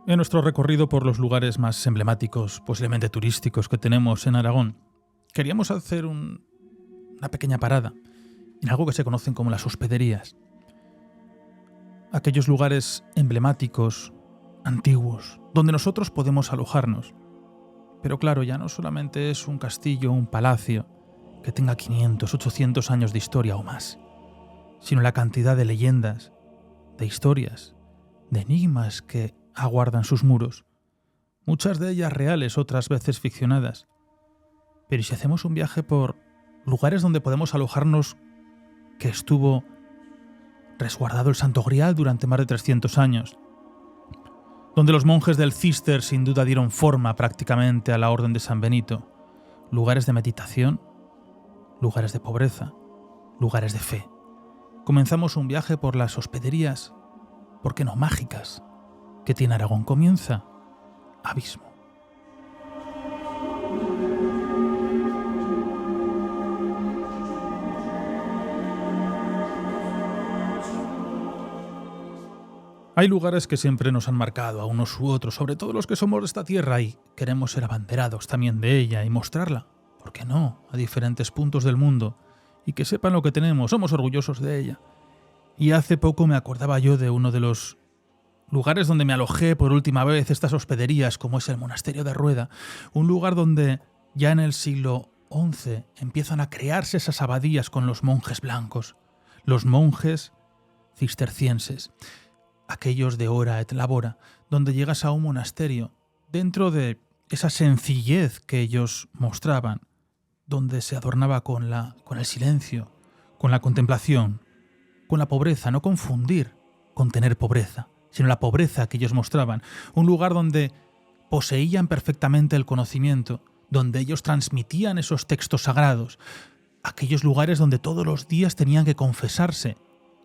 En nuestro recorrido por los lugares más emblemáticos, posiblemente turísticos, que tenemos en Aragón, queríamos hacer una pequeña parada en algo que se conocen como las hospederías. Aquellos lugares emblemáticos, antiguos, donde nosotros podemos alojarnos. Pero claro, ya no solamente es un castillo o un palacio que tenga 500, 800 años de historia o más, sino la cantidad de leyendas, de historias, de enigmas que aguardan sus muros, muchas de ellas reales, otras veces ficcionadas. Pero ¿y si hacemos un viaje por lugares donde podemos alojarnos, que estuvo resguardado el Santo Grial durante más de 300 años? Donde los monjes del Císter sin duda dieron forma prácticamente a la Orden de San Benito. Lugares de meditación, lugares de pobreza, lugares de fe. Comenzamos un viaje por las hospederías, ¿por qué no mágicas?, que tiene Aragón. Comienza Abismo. Hay lugares que siempre nos han marcado a unos u otros, sobre todo los que somos de esta tierra y queremos ser abanderados también de ella y mostrarla, ¿por qué no?, a diferentes puntos del mundo y que sepan lo que tenemos, somos orgullosos de ella. Y hace poco me acordaba yo de uno de los lugares donde me alojé por última vez, estas hospederías, como es el monasterio de Rueda, un lugar donde ya en el siglo XI empiezan a crearse esas abadías con los monjes blancos, los monjes cistercienses, aquellos de Ora et Labora, donde llegas a un monasterio, dentro de esa sencillez que ellos mostraban, donde se adornaba con el silencio, con la contemplación, con la pobreza, no confundir con tener pobreza, sino la pobreza que ellos mostraban, un lugar donde poseían perfectamente el conocimiento, donde ellos transmitían esos textos sagrados, aquellos lugares donde todos los días tenían que confesarse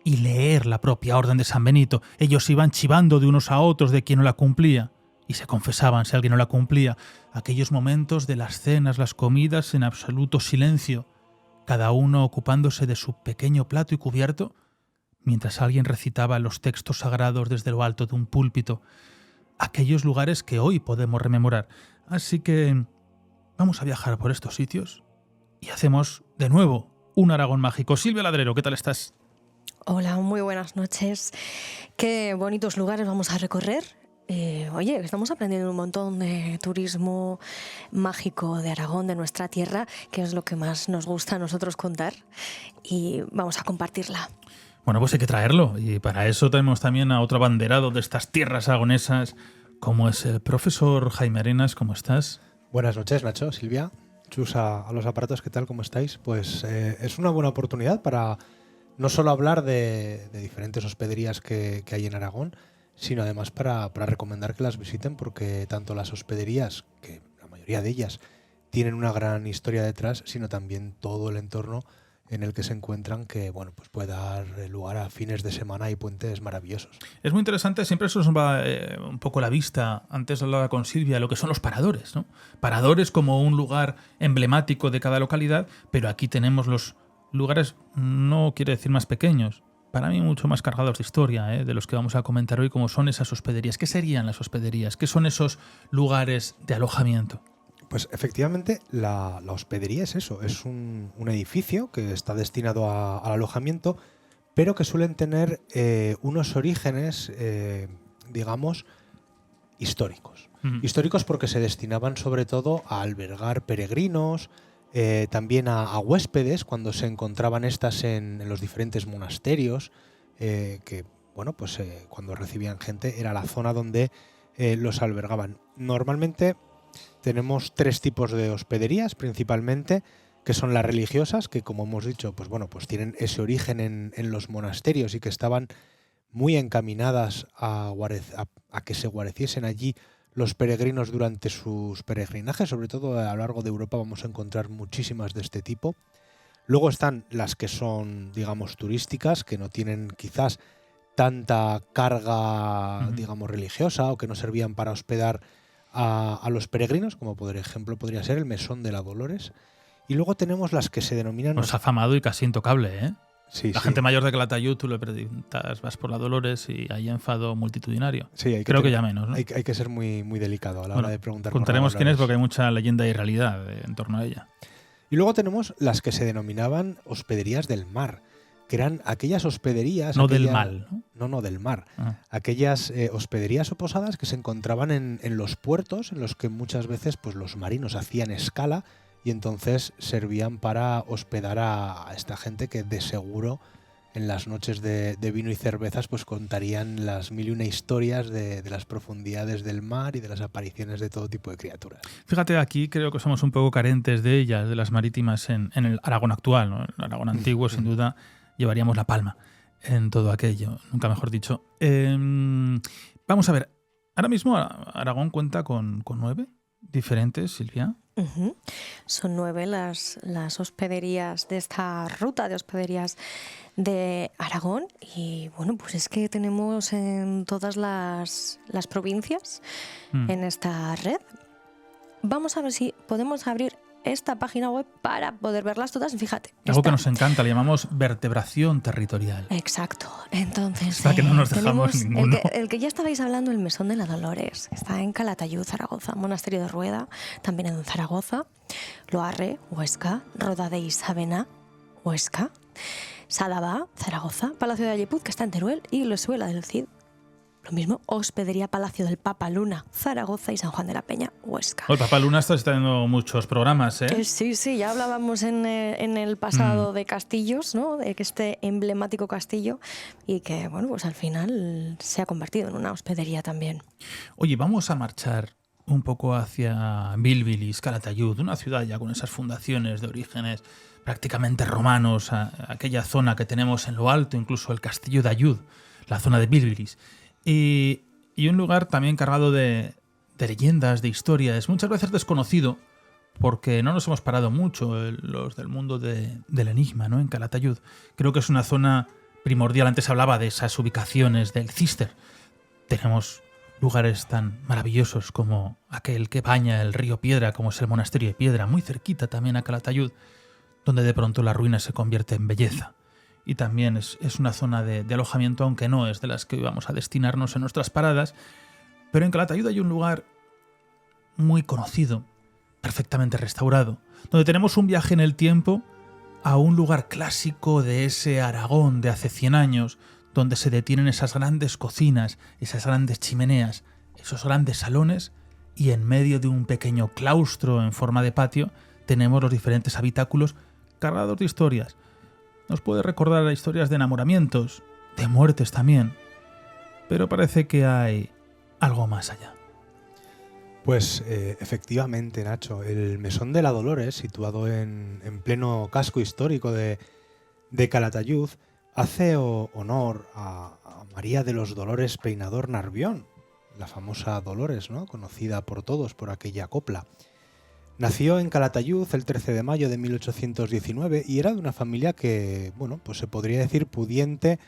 y leer la propia Orden de San Benito. Ellos iban chivando de unos a otros de quien no la cumplía y se confesaban si alguien no la cumplía. Aquellos momentos de las cenas, las comidas en absoluto silencio, cada uno ocupándose de su pequeño plato y cubierto, mientras alguien recitaba los textos sagrados desde lo alto de un púlpito, aquellos lugares que hoy podemos rememorar. Así que vamos a viajar por estos sitios y hacemos de nuevo un Aragón mágico. Silvia Ladrero, ¿qué tal estás? Hola, muy buenas noches. Qué bonitos lugares vamos a recorrer. Oye, estamos aprendiendo un montón de turismo mágico de Aragón, de nuestra tierra, que es lo que más nos gusta a nosotros contar, y vamos a compartirla. Bueno, pues hay que traerlo, y para eso tenemos también a otro abanderado de estas tierras aragonesas, como es el profesor Jaime Arenas. ¿Cómo estás? Buenas noches, Nacho, Silvia, Chus, a los aparatos, ¿qué tal? ¿Cómo estáis? Pues es una buena oportunidad para no solo hablar de diferentes hospederías que hay en Aragón, sino además para recomendar que las visiten, porque tanto las hospederías, que la mayoría de ellas tienen una gran historia detrás, sino también todo el entorno en el que se encuentran, que bueno, pues puede dar lugar a fines de semana y puentes maravillosos. Es muy interesante, siempre eso nos va un poco la vista. Antes hablaba con Silvia, lo que son los paradores, ¿no? Paradores como un lugar emblemático de cada localidad, pero aquí tenemos los lugares, no quiere decir más pequeños, para mí mucho más cargados de historia, de los que vamos a comentar hoy, como son esas hospederías. ¿Qué serían las hospederías? ¿Qué son esos lugares de alojamiento? Pues efectivamente la hospedería es eso, es un edificio que está destinado al alojamiento, pero que suelen tener unos orígenes, digamos, históricos. Históricos porque se destinaban sobre todo a albergar peregrinos, también a huéspedes cuando se encontraban estas en los diferentes monasterios, que bueno, pues cuando recibían gente era la zona donde los albergaban. Normalmente tenemos tres tipos de hospederías principalmente, que son las religiosas, que como hemos dicho, pues bueno, pues tienen ese origen en los monasterios y que estaban muy encaminadas a que se guareciesen allí los peregrinos durante sus peregrinajes. Sobre todo a lo largo de Europa vamos a encontrar muchísimas de este tipo. Luego están las que son, digamos, turísticas, que no tienen quizás tanta carga, digamos, religiosa, o que no servían para hospedar a los peregrinos, como por ejemplo podría ser el Mesón de la Dolores. Y luego tenemos las que se denominan... Nos ha afamado y casi intocable, ¿eh? Sí, La sí. gente mayor de Calatayud, tú le preguntas, vas por la Dolores y hay enfado multitudinario. Sí, Creo que ya menos, ¿no? Hay que ser muy, muy delicado a la Bueno, hora de preguntar por la contaremos quién es Dolores. porque hay mucha leyenda y realidad en torno a ella. Y luego tenemos las que se denominaban hospederías del mar, que eran aquellas hospederías... No del mal, ¿no? No, del mar. Ah. Aquellas hospederías o posadas que se encontraban en los puertos, en los que muchas veces pues, los marinos hacían escala y entonces servían para hospedar a esta gente que de seguro en las noches de vino y cervezas pues contarían las mil y una historias de las profundidades del mar y de las apariciones de todo tipo de criaturas. Fíjate, aquí creo que somos un poco carentes de ellas, de las marítimas en el Aragón actual, ¿no? En el Aragón antiguo, sin duda, llevaríamos la palma en todo aquello, nunca mejor dicho. Vamos a ver, ahora mismo Aragón cuenta con 9 diferentes, Silvia. Ujú. Son 9 las hospederías de esta ruta de hospederías de Aragón y bueno, pues es que tenemos en todas las provincias en esta red. Vamos a ver si podemos abrir esta página web para poder verlas todas. Fíjate. Algo que nos encanta, le llamamos vertebración territorial. Exacto. Entonces, Hasta que no nos dejamos tenemos ninguno. el que ya estabais hablando, el Mesón de la Dolores. Está en Calatayud, Zaragoza. Monasterio de Rueda, también en Zaragoza. Loarre, Huesca. Roda de Isabena, Huesca. Sadabá, Zaragoza. Palacio de Allepuz, que está en Teruel. Y Lesuela del Cid. Lo mismo, Hospedería Palacio del Papa Luna, Zaragoza y San Juan de la Peña, Huesca. El Papa Luna está teniendo muchos programas, ¿eh? Sí, ya hablábamos en el pasado de castillos, ¿no? De este emblemático castillo y que, bueno, pues al final se ha convertido en una hospedería también. Oye, vamos a marchar un poco hacia Bilbilis, Calatayud, una ciudad ya con esas fundaciones de orígenes prácticamente romanos, aquella zona que tenemos en lo alto, incluso el castillo de Ayud, la zona de Bilbilis. Y un lugar también cargado de leyendas, de historias, muchas veces desconocido, porque no nos hemos parado mucho los del mundo del enigma, ¿no? En Calatayud. Creo que es una zona primordial. Antes hablaba de esas ubicaciones del Cister. Tenemos lugares tan maravillosos como aquel que baña el río Piedra, como es el Monasterio de Piedra, muy cerquita también a Calatayud, donde de pronto la ruina se convierte en belleza. Y también es una zona de alojamiento, aunque no es de las que íbamos a destinarnos en nuestras paradas. Pero en Calatayud hay un lugar muy conocido, perfectamente restaurado, donde tenemos un viaje en el tiempo a un lugar clásico de ese Aragón de hace 100 años, donde se detienen esas grandes cocinas, esas grandes chimeneas, esos grandes salones, y en medio de un pequeño claustro en forma de patio tenemos los diferentes habitáculos cargados de historias. Nos puede recordar a historias de enamoramientos, de muertes también, pero parece que hay algo más allá. Pues efectivamente, Nacho, el Mesón de la Dolores, situado en pleno casco histórico de Calatayud, hace honor a María de los Dolores Peinador Narbión, la famosa Dolores, ¿no? Conocida por todos por aquella copla. Nació en Calatayud el 13 de mayo de 1819 y era de una familia que, bueno, pues se podría decir pudiente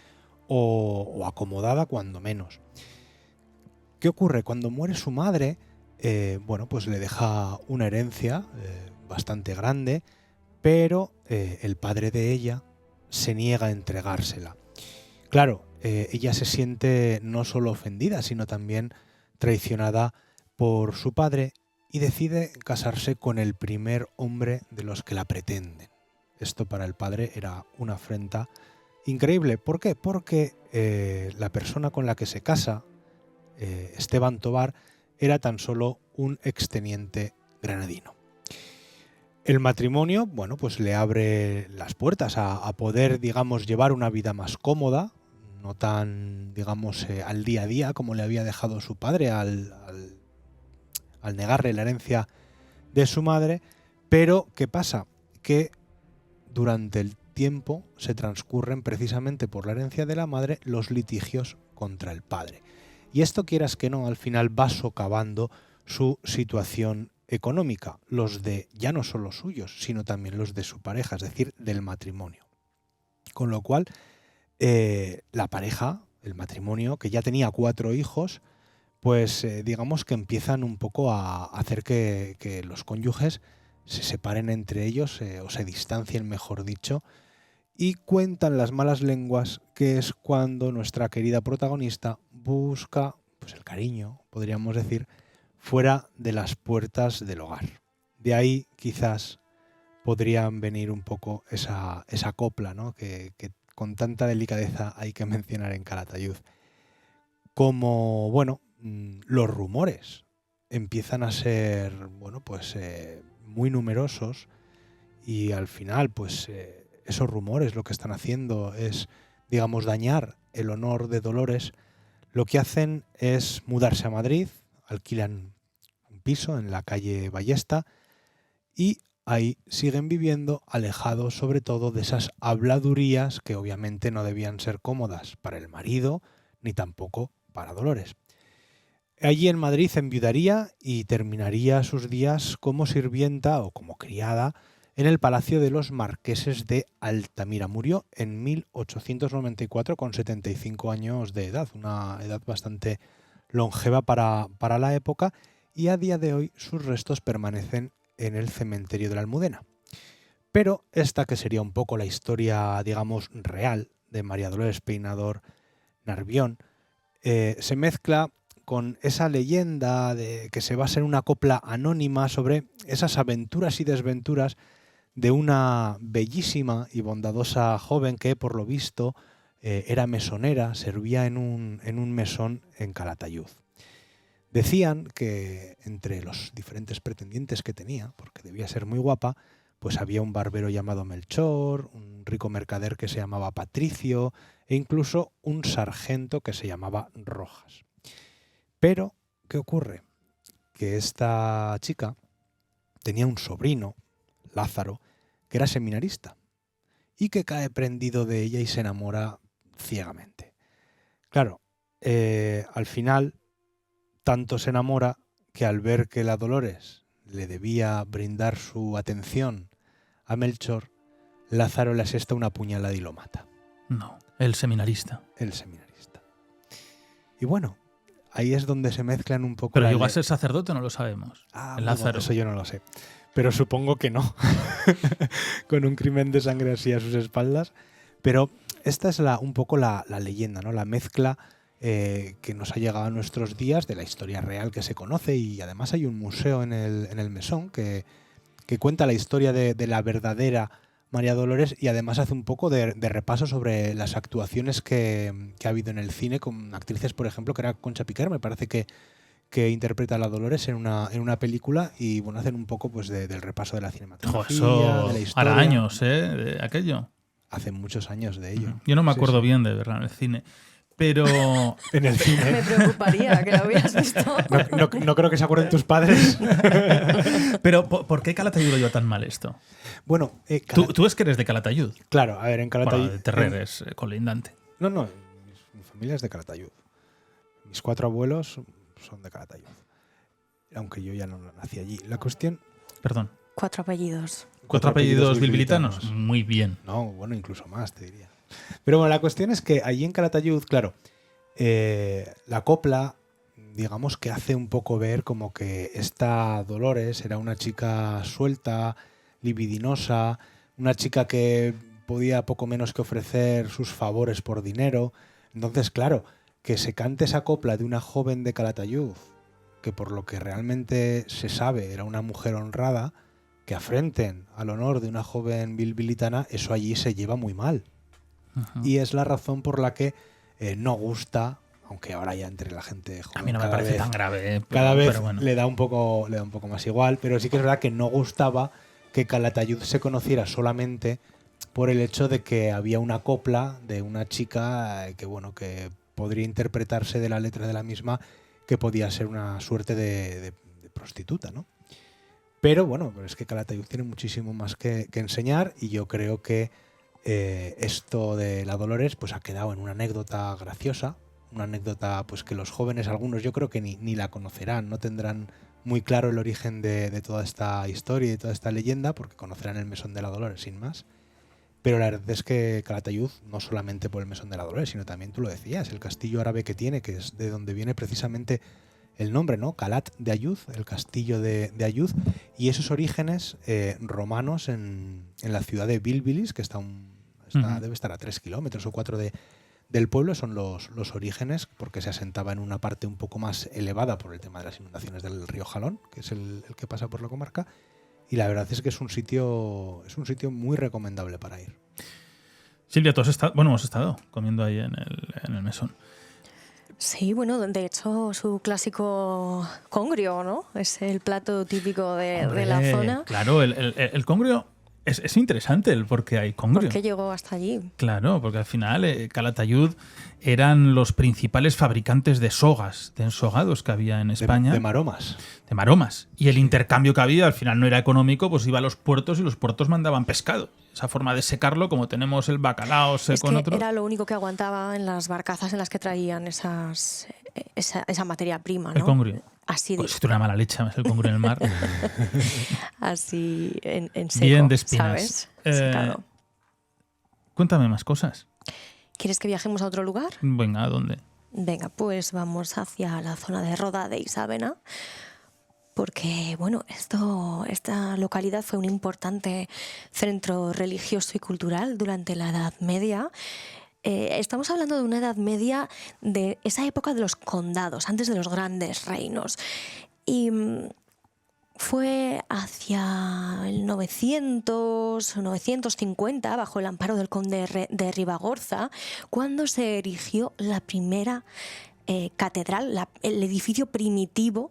o acomodada cuando menos. ¿Qué ocurre? Cuando muere su madre, bueno, pues le deja una herencia bastante grande, pero el padre de ella se niega a entregársela. Claro, ella se siente no solo ofendida, sino también traicionada por su padre y decide casarse con el primer hombre de los que la pretenden. Esto para el padre era una afrenta increíble. ¿Por qué? Porque la persona con la que se casa, Esteban Tobar, era tan solo un exteniente granadino. El matrimonio, bueno, pues le abre las puertas a poder, digamos, llevar una vida más cómoda, no tan, digamos, al día a día como le había dejado su padre al negarle la herencia de su madre. Pero, ¿qué pasa? Que durante el tiempo se transcurren precisamente por la herencia de la madre los litigios contra el padre. Y esto, quieras que no, al final va socavando su situación económica, los de ya no solo suyos, sino también los de su pareja, es decir, del matrimonio. Con lo cual, la pareja, el matrimonio, que ya tenía 4 hijos, pues digamos que empiezan un poco a hacer que los cónyuges se separen entre ellos o se distancien, mejor dicho, y cuentan las malas lenguas que es cuando nuestra querida protagonista busca pues el cariño, podríamos decir, fuera de las puertas del hogar. De ahí quizás podrían venir un poco esa copla, ¿no? que con tanta delicadeza hay que mencionar en Calatayud. Como, bueno, los rumores empiezan a ser, bueno, pues muy numerosos y al final, pues esos rumores lo que están haciendo es, digamos, dañar el honor de Dolores. Lo que hacen es mudarse a Madrid, alquilan un piso en la calle Ballesta y ahí siguen viviendo alejados sobre todo de esas habladurías que obviamente no debían ser cómodas para el marido ni tampoco para Dolores. Allí en Madrid enviudaría y terminaría sus días como sirvienta o como criada en el Palacio de los Marqueses de Altamira. Murió en 1894 con 75 años de edad, una edad bastante longeva para la época, y a día de hoy sus restos permanecen en el cementerio de la Almudena. Pero esta, que sería un poco la historia, digamos, real de María Dolores Peinador Narbión, se mezcla con esa leyenda de que se basa en una copla anónima sobre esas aventuras y desventuras de una bellísima y bondadosa joven que, por lo visto, era mesonera, servía en un mesón en Calatayud. Decían que entre los diferentes pretendientes que tenía, porque debía ser muy guapa, pues había un barbero llamado Melchor, un rico mercader que se llamaba Patricio e incluso un sargento que se llamaba Rojas. Pero, ¿qué ocurre? Que esta chica tenía un sobrino, Lázaro, que era seminarista y que cae prendido de ella y se enamora ciegamente. Claro, al final tanto se enamora que al ver que la Dolores le debía brindar su atención a Melchor, Lázaro le asesta una puñalada y lo mata. No, el seminarista. El seminarista. Y bueno, ahí es donde se mezclan un poco... Pero llegó a ser sacerdote, no lo sabemos. Ah, el Lázaro. Bueno, eso yo no lo sé. Pero supongo que no. Con un crimen de sangre así a sus espaldas. Pero esta es un poco la leyenda, ¿no? La mezcla que nos ha llegado a nuestros días de la historia real que se conoce, y además hay un museo en el Mesón que cuenta la historia de la verdadera María Dolores, y además hace un poco de repaso sobre las actuaciones que ha habido en el cine con actrices, por ejemplo, que era Concha Piquer, me parece que interpreta a la Dolores en una película, y bueno, hacen un poco pues del repaso de la cinematografía, Eso de la historia. hará años, de aquello. Hace muchos años de ello. Yo no me acuerdo Sí. bien de verla en el cine. Pero En el cine. Me preocuparía que lo hubieras visto. No creo que se acuerden tus padres. Pero ¿por qué Calatayud lo lleva tan mal esto? Bueno, Tú es que eres de Calatayud. claro, a ver, en Calatayud... Bueno, de Terrer es colindante. No, mi familia es de Calatayud. Mis 4 abuelos son de Calatayud. Aunque yo ya no nací allí. La cuestión... Perdón. 4 apellidos. 4 apellidos bilbilitanos. Muy bien. No, bueno, incluso más, te diría. Pero bueno, la cuestión es que allí en Calatayud, claro, la copla, digamos que hace un poco ver como que esta Dolores era una chica suelta, libidinosa, una chica que podía poco menos que ofrecer sus favores por dinero. Entonces, claro, que se cante esa copla de una joven de Calatayud, que por lo que realmente se sabe era una mujer honrada, que afrenten al honor de una joven bilbilitana, eso allí se lleva muy mal. Ajá. Y es la razón por la que no gusta, aunque ahora ya entre la gente joven, A mí no me parece tan grave. cada vez pero bueno. le da un poco más igual, pero sí que es verdad que no gustaba que Calatayud se conociera solamente por el hecho de que había una copla de una chica que bueno, que podría interpretarse de la letra de la misma que podía ser una suerte de prostituta, ¿no? Pero bueno, es que Calatayud tiene muchísimo más que enseñar, y yo creo que esto de la Dolores pues ha quedado en una anécdota graciosa, una anécdota pues que los jóvenes, algunos yo creo que ni la conocerán, no tendrán muy claro el origen de toda esta historia y de toda esta leyenda, porque conocerán el Mesón de la Dolores sin más. Pero la verdad es que Calatayud, no solamente por el Mesón de la Dolores, sino también, tú lo decías, el castillo árabe que tiene, que es de donde viene precisamente el nombre, ¿no? Calat de Ayud, el castillo de Ayud, y esos orígenes romanos en la ciudad de Bilbilis, que está Debe estar a 3 kilómetros o 4 del pueblo. Son los orígenes, porque se asentaba en una parte un poco más elevada por el tema de las inundaciones del río Jalón, que es el que pasa por la comarca. Y la verdad es que es un sitio muy recomendable para ir. Silvia, tú has estado, hemos estado comiendo ahí en el mesón. Sí, bueno, de hecho su clásico congrio, ¿no? Es el plato típico de la zona. Claro, el congrio es interesante porque hay congrio. ¿Por qué llegó hasta allí? Claro, porque al final Calatayud eran los principales fabricantes de sogas, de ensogados que había en España. De maromas. De maromas. Y el intercambio que había al final no era económico, pues iba a los puertos y los puertos mandaban pescado. Esa forma de secarlo, como tenemos el bacalao seco en otro. Era lo único que aguantaba en las barcazas en las que traían esa materia prima, ¿no? El congrio. Así pues si tú una mala leche, el congrio en el mar. Así en seco, bien de espinas. ¿sabes? Secado. Cuéntame más cosas. ¿Quieres que viajemos a otro lugar? Venga, ¿a dónde? Venga, pues vamos hacia la zona de Roda de Isabena, porque bueno, esta localidad fue un importante centro religioso y cultural durante la Edad Media. Estamos hablando de una Edad Media de esa época de los condados, antes de los grandes reinos. Y fue hacia el 900 o 950, bajo el amparo del conde de Ribagorza, cuando se erigió la primera catedral, el edificio primitivo,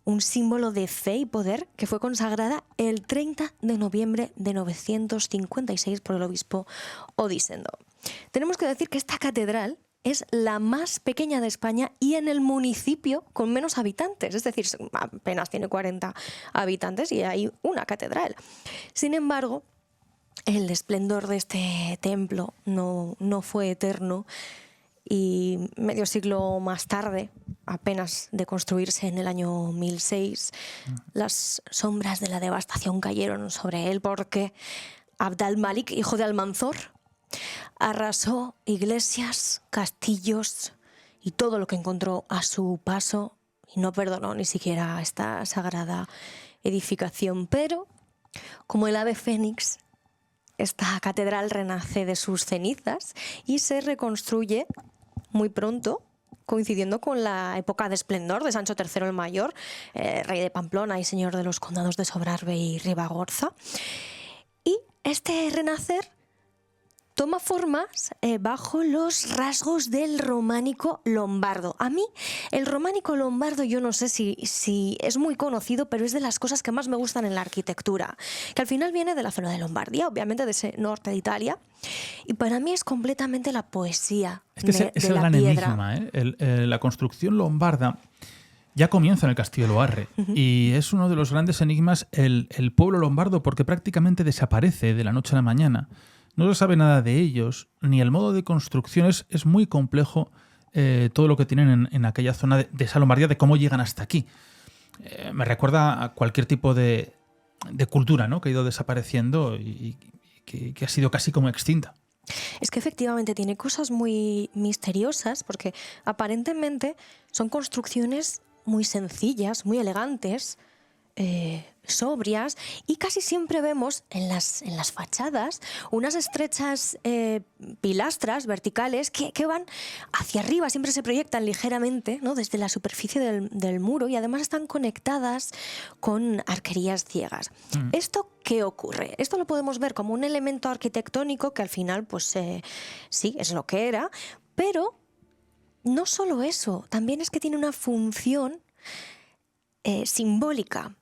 un símbolo de fe y poder, que fue consagrada el 30 de noviembre de 956 por el obispo Odisendo. Tenemos que decir que esta catedral es la más pequeña de España y en el municipio con menos habitantes, es decir, apenas tiene 40 habitantes y hay una catedral. Sin embargo, el esplendor de este templo no fue eterno y medio siglo más tarde, apenas de construirse en el año 1006, las sombras de la devastación cayeron sobre él porque Abd al-Malik, hijo de Almanzor, arrasó iglesias, castillos y todo lo que encontró a su paso y no perdonó ni siquiera esta sagrada edificación. Pero, como el ave fénix, esta catedral renace de sus cenizas y se reconstruye muy pronto, coincidiendo con la época de esplendor de Sancho III el Mayor, rey de Pamplona y señor de los condados de Sobrarbe y Ribagorza. Y este renacer toma formas bajo los rasgos del románico lombardo. A mí, el románico lombardo, yo no sé si es muy conocido, pero es de las cosas que más me gustan en la arquitectura, que al final viene de la zona de Lombardía, obviamente de ese norte de Italia, y para mí es completamente la poesía de la piedra. Es el gran enigma, ¿eh? La construcción lombarda ya comienza en el Castillo de Loarre, y es uno de los grandes enigmas el pueblo lombardo, porque prácticamente desaparece de la noche a la mañana. No se sabe nada de ellos, ni el modo de construcción. Es muy complejo todo lo que tienen en aquella zona de esa Lombardía, de cómo llegan hasta aquí. Me recuerda a cualquier tipo de cultura, ¿no?, que ha ido desapareciendo y que ha sido casi como extinta. Es que efectivamente tiene cosas muy misteriosas, porque aparentemente son construcciones muy sencillas, muy elegantes, sobrias, y casi siempre vemos en las fachadas unas estrechas pilastras verticales que van hacia arriba, siempre se proyectan ligeramente, ¿no?, desde la superficie del muro, y además están conectadas con arquerías ciegas. ¿Esto qué ocurre? Esto lo podemos ver como un elemento arquitectónico que al final, pues sí, es lo que era, pero no solo eso, también es que tiene una función simbólica.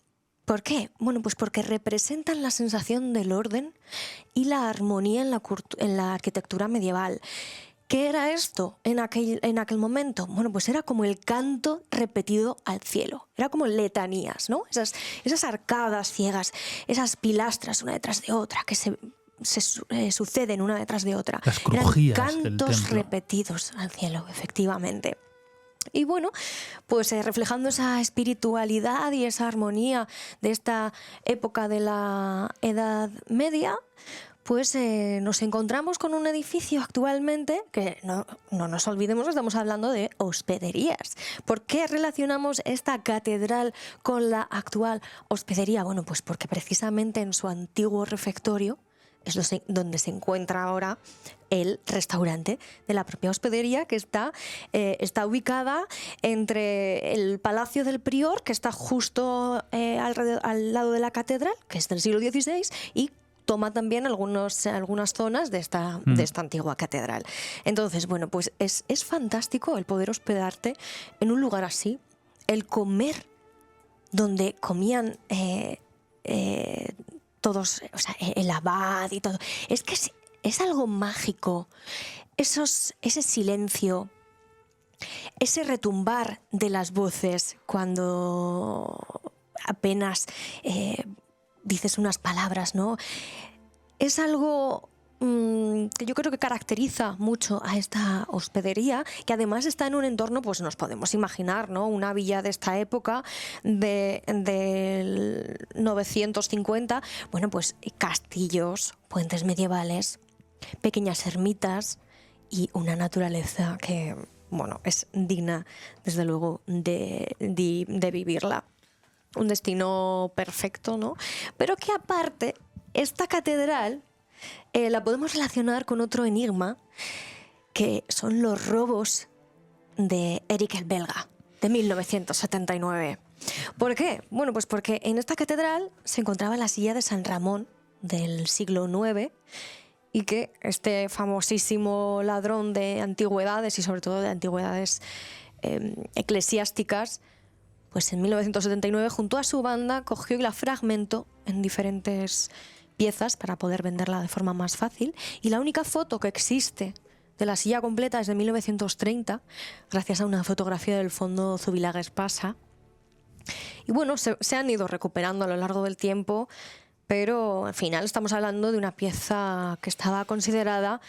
¿Por qué? Bueno, pues porque representan la sensación del orden y la armonía en la arquitectura medieval. ¿Qué era esto en aquel momento? Bueno, pues era como el canto repetido al cielo. Era como letanías, ¿no? Esas arcadas ciegas, esas pilastras una detrás de otra que se suceden una detrás de otra. Las crujías eran cantos del templo repetidos al cielo, efectivamente. Y bueno, pues reflejando esa espiritualidad y esa armonía de esta época de la Edad Media, pues nos encontramos con un edificio actualmente que no nos olvidemos que estamos hablando de hospederías. ¿Por qué relacionamos esta catedral con la actual hospedería? Bueno, pues porque precisamente en su antiguo refectorio donde se encuentra ahora el restaurante de la propia hospedería, que está ubicada entre el Palacio del Prior, que está justo al lado de la catedral, que es del siglo XVI, y toma también algunas zonas de esta antigua catedral. Entonces, bueno, pues es fantástico el poder hospedarte en un lugar así, el comer donde comían todos, o sea, el abad y todo. Es que es algo mágico. Ese silencio, ese retumbar de las voces cuando apenas dices unas palabras, ¿no? Es algo que yo creo que caracteriza mucho a esta hospedería, que además está en un entorno, pues nos podemos imaginar, ¿no? Una villa de esta época, del 950, bueno, pues castillos, puentes medievales, pequeñas ermitas y una naturaleza que, bueno, es digna, desde luego, de vivirla. Un destino perfecto, ¿no? Pero que aparte, esta catedral la podemos relacionar con otro enigma, que son los robos de Eric el Belga, de 1979. ¿Por qué? Bueno, pues porque en esta catedral se encontraba la silla de San Ramón del siglo IX, y que este famosísimo ladrón de antigüedades, y sobre todo de antigüedades eclesiásticas, pues en 1979, junto a su banda, cogió y la fragmentó en diferentes piezas para poder venderla de forma más fácil. Y la única foto que existe de la silla completa es de 1930, gracias a una fotografía del Fondo Zubillaga-Espasa. Y bueno, se han ido recuperando a lo largo del tiempo, pero al final estamos hablando de una pieza que estaba considerada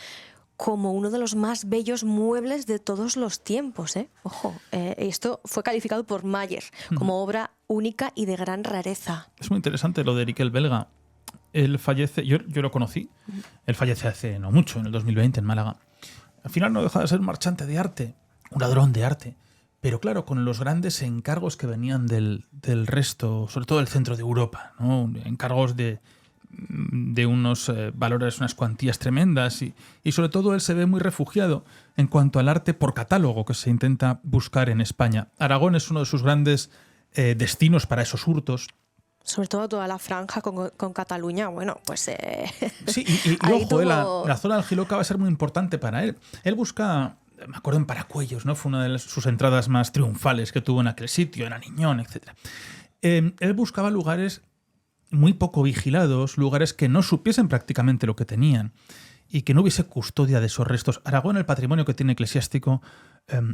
como uno de los más bellos muebles de todos los tiempos, ¿eh? Ojo, esto fue calificado por Mayer como obra única y de gran rareza. Es muy interesante lo de Eric el Belga. Él fallece, yo lo conocí, él fallece hace no mucho, en el 2020 en Málaga. Al final no deja de ser un marchante de arte, un ladrón de arte, pero claro, con los grandes encargos que venían del resto, sobre todo del centro de Europa, ¿no? Encargos de unos valores, unas cuantías tremendas, y sobre todo él se ve muy refugiado en cuanto al arte por catálogo que se intenta buscar en España. Aragón es uno de sus grandes destinos para esos hurtos. Sobre todo toda la franja con Cataluña, bueno, pues... Sí, y ojo, la zona del Giloca va a ser muy importante para él. Él busca, me acuerdo en Paracuellos, ¿no? Fue una de sus entradas más triunfales que tuvo en aquel sitio, en Aniñón, etc. Él buscaba lugares muy poco vigilados, lugares que no supiesen prácticamente lo que tenían y que no hubiese custodia de esos restos. Aragón, el patrimonio que tiene eclesiástico,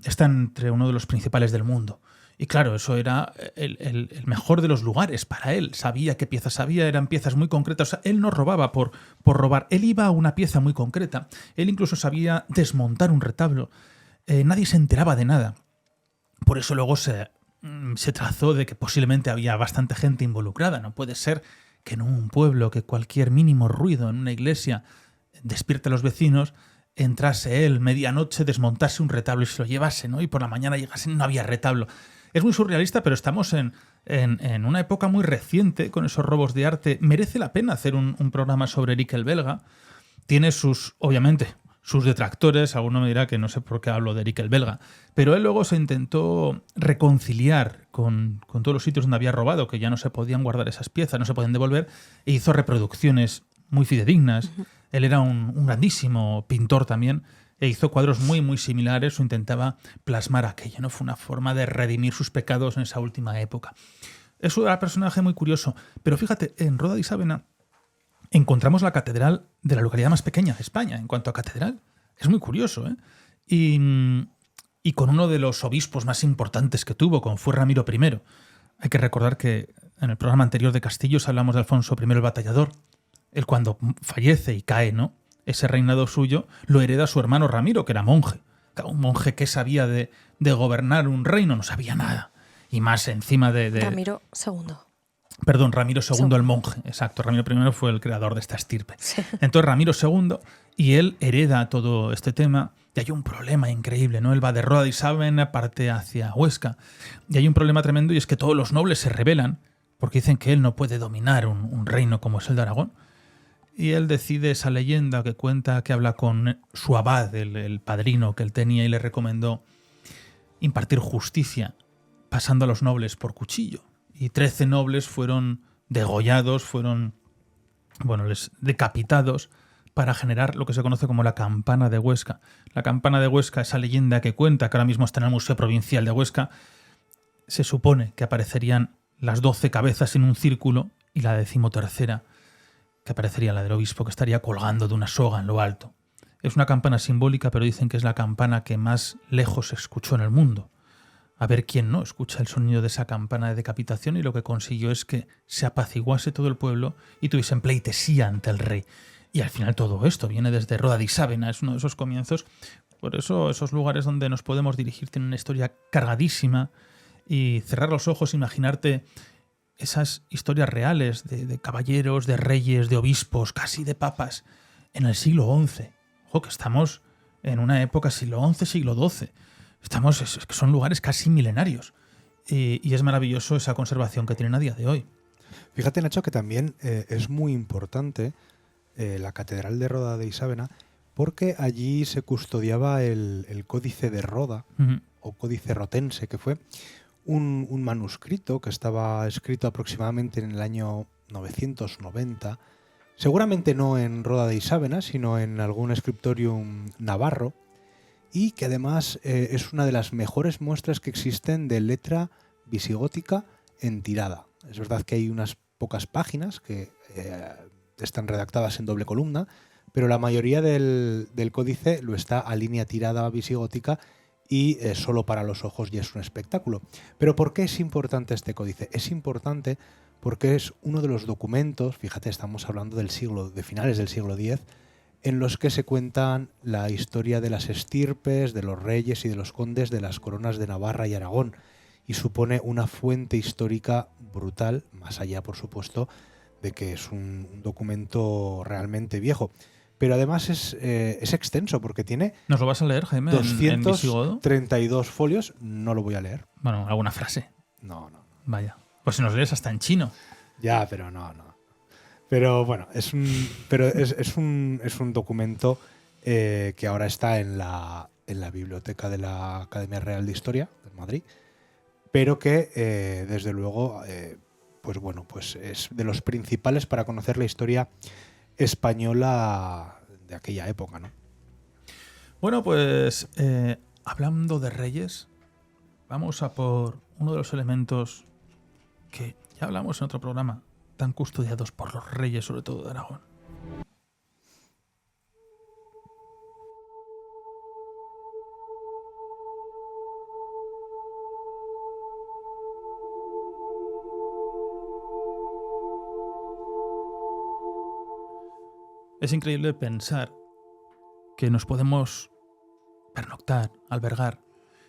está entre uno de los principales del mundo. Y claro, eso era el mejor de los lugares para él. Sabía qué piezas había, eran piezas muy concretas. O sea, él no robaba por robar, él iba a una pieza muy concreta. Él incluso sabía desmontar un retablo. Nadie se enteraba de nada. Por eso luego se trazó de que posiblemente había bastante gente involucrada. No puede ser que en un pueblo, que cualquier mínimo ruido en una iglesia despierte a los vecinos, entrase él medianoche, desmontase un retablo y se lo llevase, ¿no? Y por la mañana llegase y no había retablo. Es muy surrealista, pero estamos en una época muy reciente con esos robos de arte. Merece la pena hacer un programa sobre Eric el Belga. Tiene obviamente, sus detractores. Alguno me dirá que no sé por qué hablo de Eric el Belga. Pero él luego se intentó reconciliar con todos los sitios donde había robado, que ya no se podían guardar esas piezas, no se pueden devolver, e hizo reproducciones muy fidedignas. Él era un grandísimo pintor también, e hizo cuadros muy, muy similares o intentaba plasmar aquello, ¿no? Fue una forma de redimir sus pecados en esa última época. Es un personaje muy curioso. Pero fíjate, en Roda de Isávena encontramos la catedral de la localidad más pequeña de España en cuanto a catedral. Es muy curioso, ¿eh? Y con uno de los obispos más importantes que tuvo, como fue Ramiro I. Hay que recordar que en el programa anterior de Castillos hablamos de Alfonso I el Batallador. Él, cuando fallece y cae, ¿no?, ese reinado suyo, lo hereda su hermano Ramiro, que era monje. Un monje que sabía de gobernar un reino, no sabía nada. Y más encima de... Ramiro II. Perdón, Ramiro II el monje. Exacto, Ramiro I fue el creador de esta estirpe. Sí. Entonces Ramiro II, y él hereda todo este tema, y hay un problema increíble, ¿no? Él va de Roda de Isávena, parte hacia Huesca, y hay un problema tremendo, y es que todos los nobles se rebelan, porque dicen que él no puede dominar un reino como es el de Aragón. Y él decide esa leyenda que cuenta que habla con su abad, el padrino que él tenía, y le recomendó impartir justicia pasando a los nobles por cuchillo. Y 13 nobles fueron degollados, les decapitados para generar lo que se conoce como la campana de Huesca. La campana de Huesca, esa leyenda que cuenta, que ahora mismo está en el Museo Provincial de Huesca, se supone que aparecerían las 12 cabezas en un círculo y la 13ª, que aparecería la del obispo, que estaría colgando de una soga en lo alto. Es una campana simbólica, pero dicen que es la campana que más lejos se escuchó en el mundo. A ver quién no escucha el sonido de esa campana de decapitación, y lo que consiguió es que se apaciguase todo el pueblo y tuviesen pleitesía ante el rey. Y al final todo esto viene desde Roda de Isábena, es uno de esos comienzos. Por eso esos lugares donde nos podemos dirigir tienen una historia cargadísima, y cerrar los ojos, imaginarte esas historias reales de caballeros, de reyes, de obispos, casi de papas, en el siglo XI. Ojo, que estamos en una época siglo XI, siglo XII. Es que son lugares casi milenarios. Y es maravilloso esa conservación que tienen a día de hoy. Fíjate, Nacho, que también es muy importante la Catedral de Roda de Isábena, porque allí se custodiaba el Códice de Roda, o Códice Rotense, que fue un manuscrito que estaba escrito aproximadamente en el año 990, seguramente no en Roda de Isábena, sino en algún scriptorium navarro, y que además es una de las mejores muestras que existen de letra visigótica en tirada. Es verdad que hay unas pocas páginas que están redactadas en doble columna, pero la mayoría del códice lo está a línea tirada visigótica, y solo para los ojos, y es un espectáculo. Pero ¿por qué es importante este códice? Es importante porque es uno de los documentos, fíjate, estamos hablando de finales del siglo X, en los que se cuentan la historia de las estirpes, de los reyes y de los condes de las coronas de Navarra y Aragón, y supone una fuente histórica brutal, más allá, por supuesto, de que es un documento realmente viejo. Pero además es extenso, porque tiene... ¿Nos lo vas a leer, Jaime, en visigodo? 232 folios. No lo voy a leer. Bueno, ¿alguna frase? No. Vaya. Pues si nos lees hasta en chino. Ya, pero no. Pero bueno, es un documento que ahora está en la biblioteca de la Academia Real de Historia de Madrid, pero que desde luego pues es de los principales para conocer la historia española de aquella época, ¿no? Bueno, pues hablando de reyes, vamos a por uno de los elementos que ya hablamos en otro programa, tan custodiados por los reyes, sobre todo de Aragón. Es increíble pensar que nos podemos pernoctar, albergar,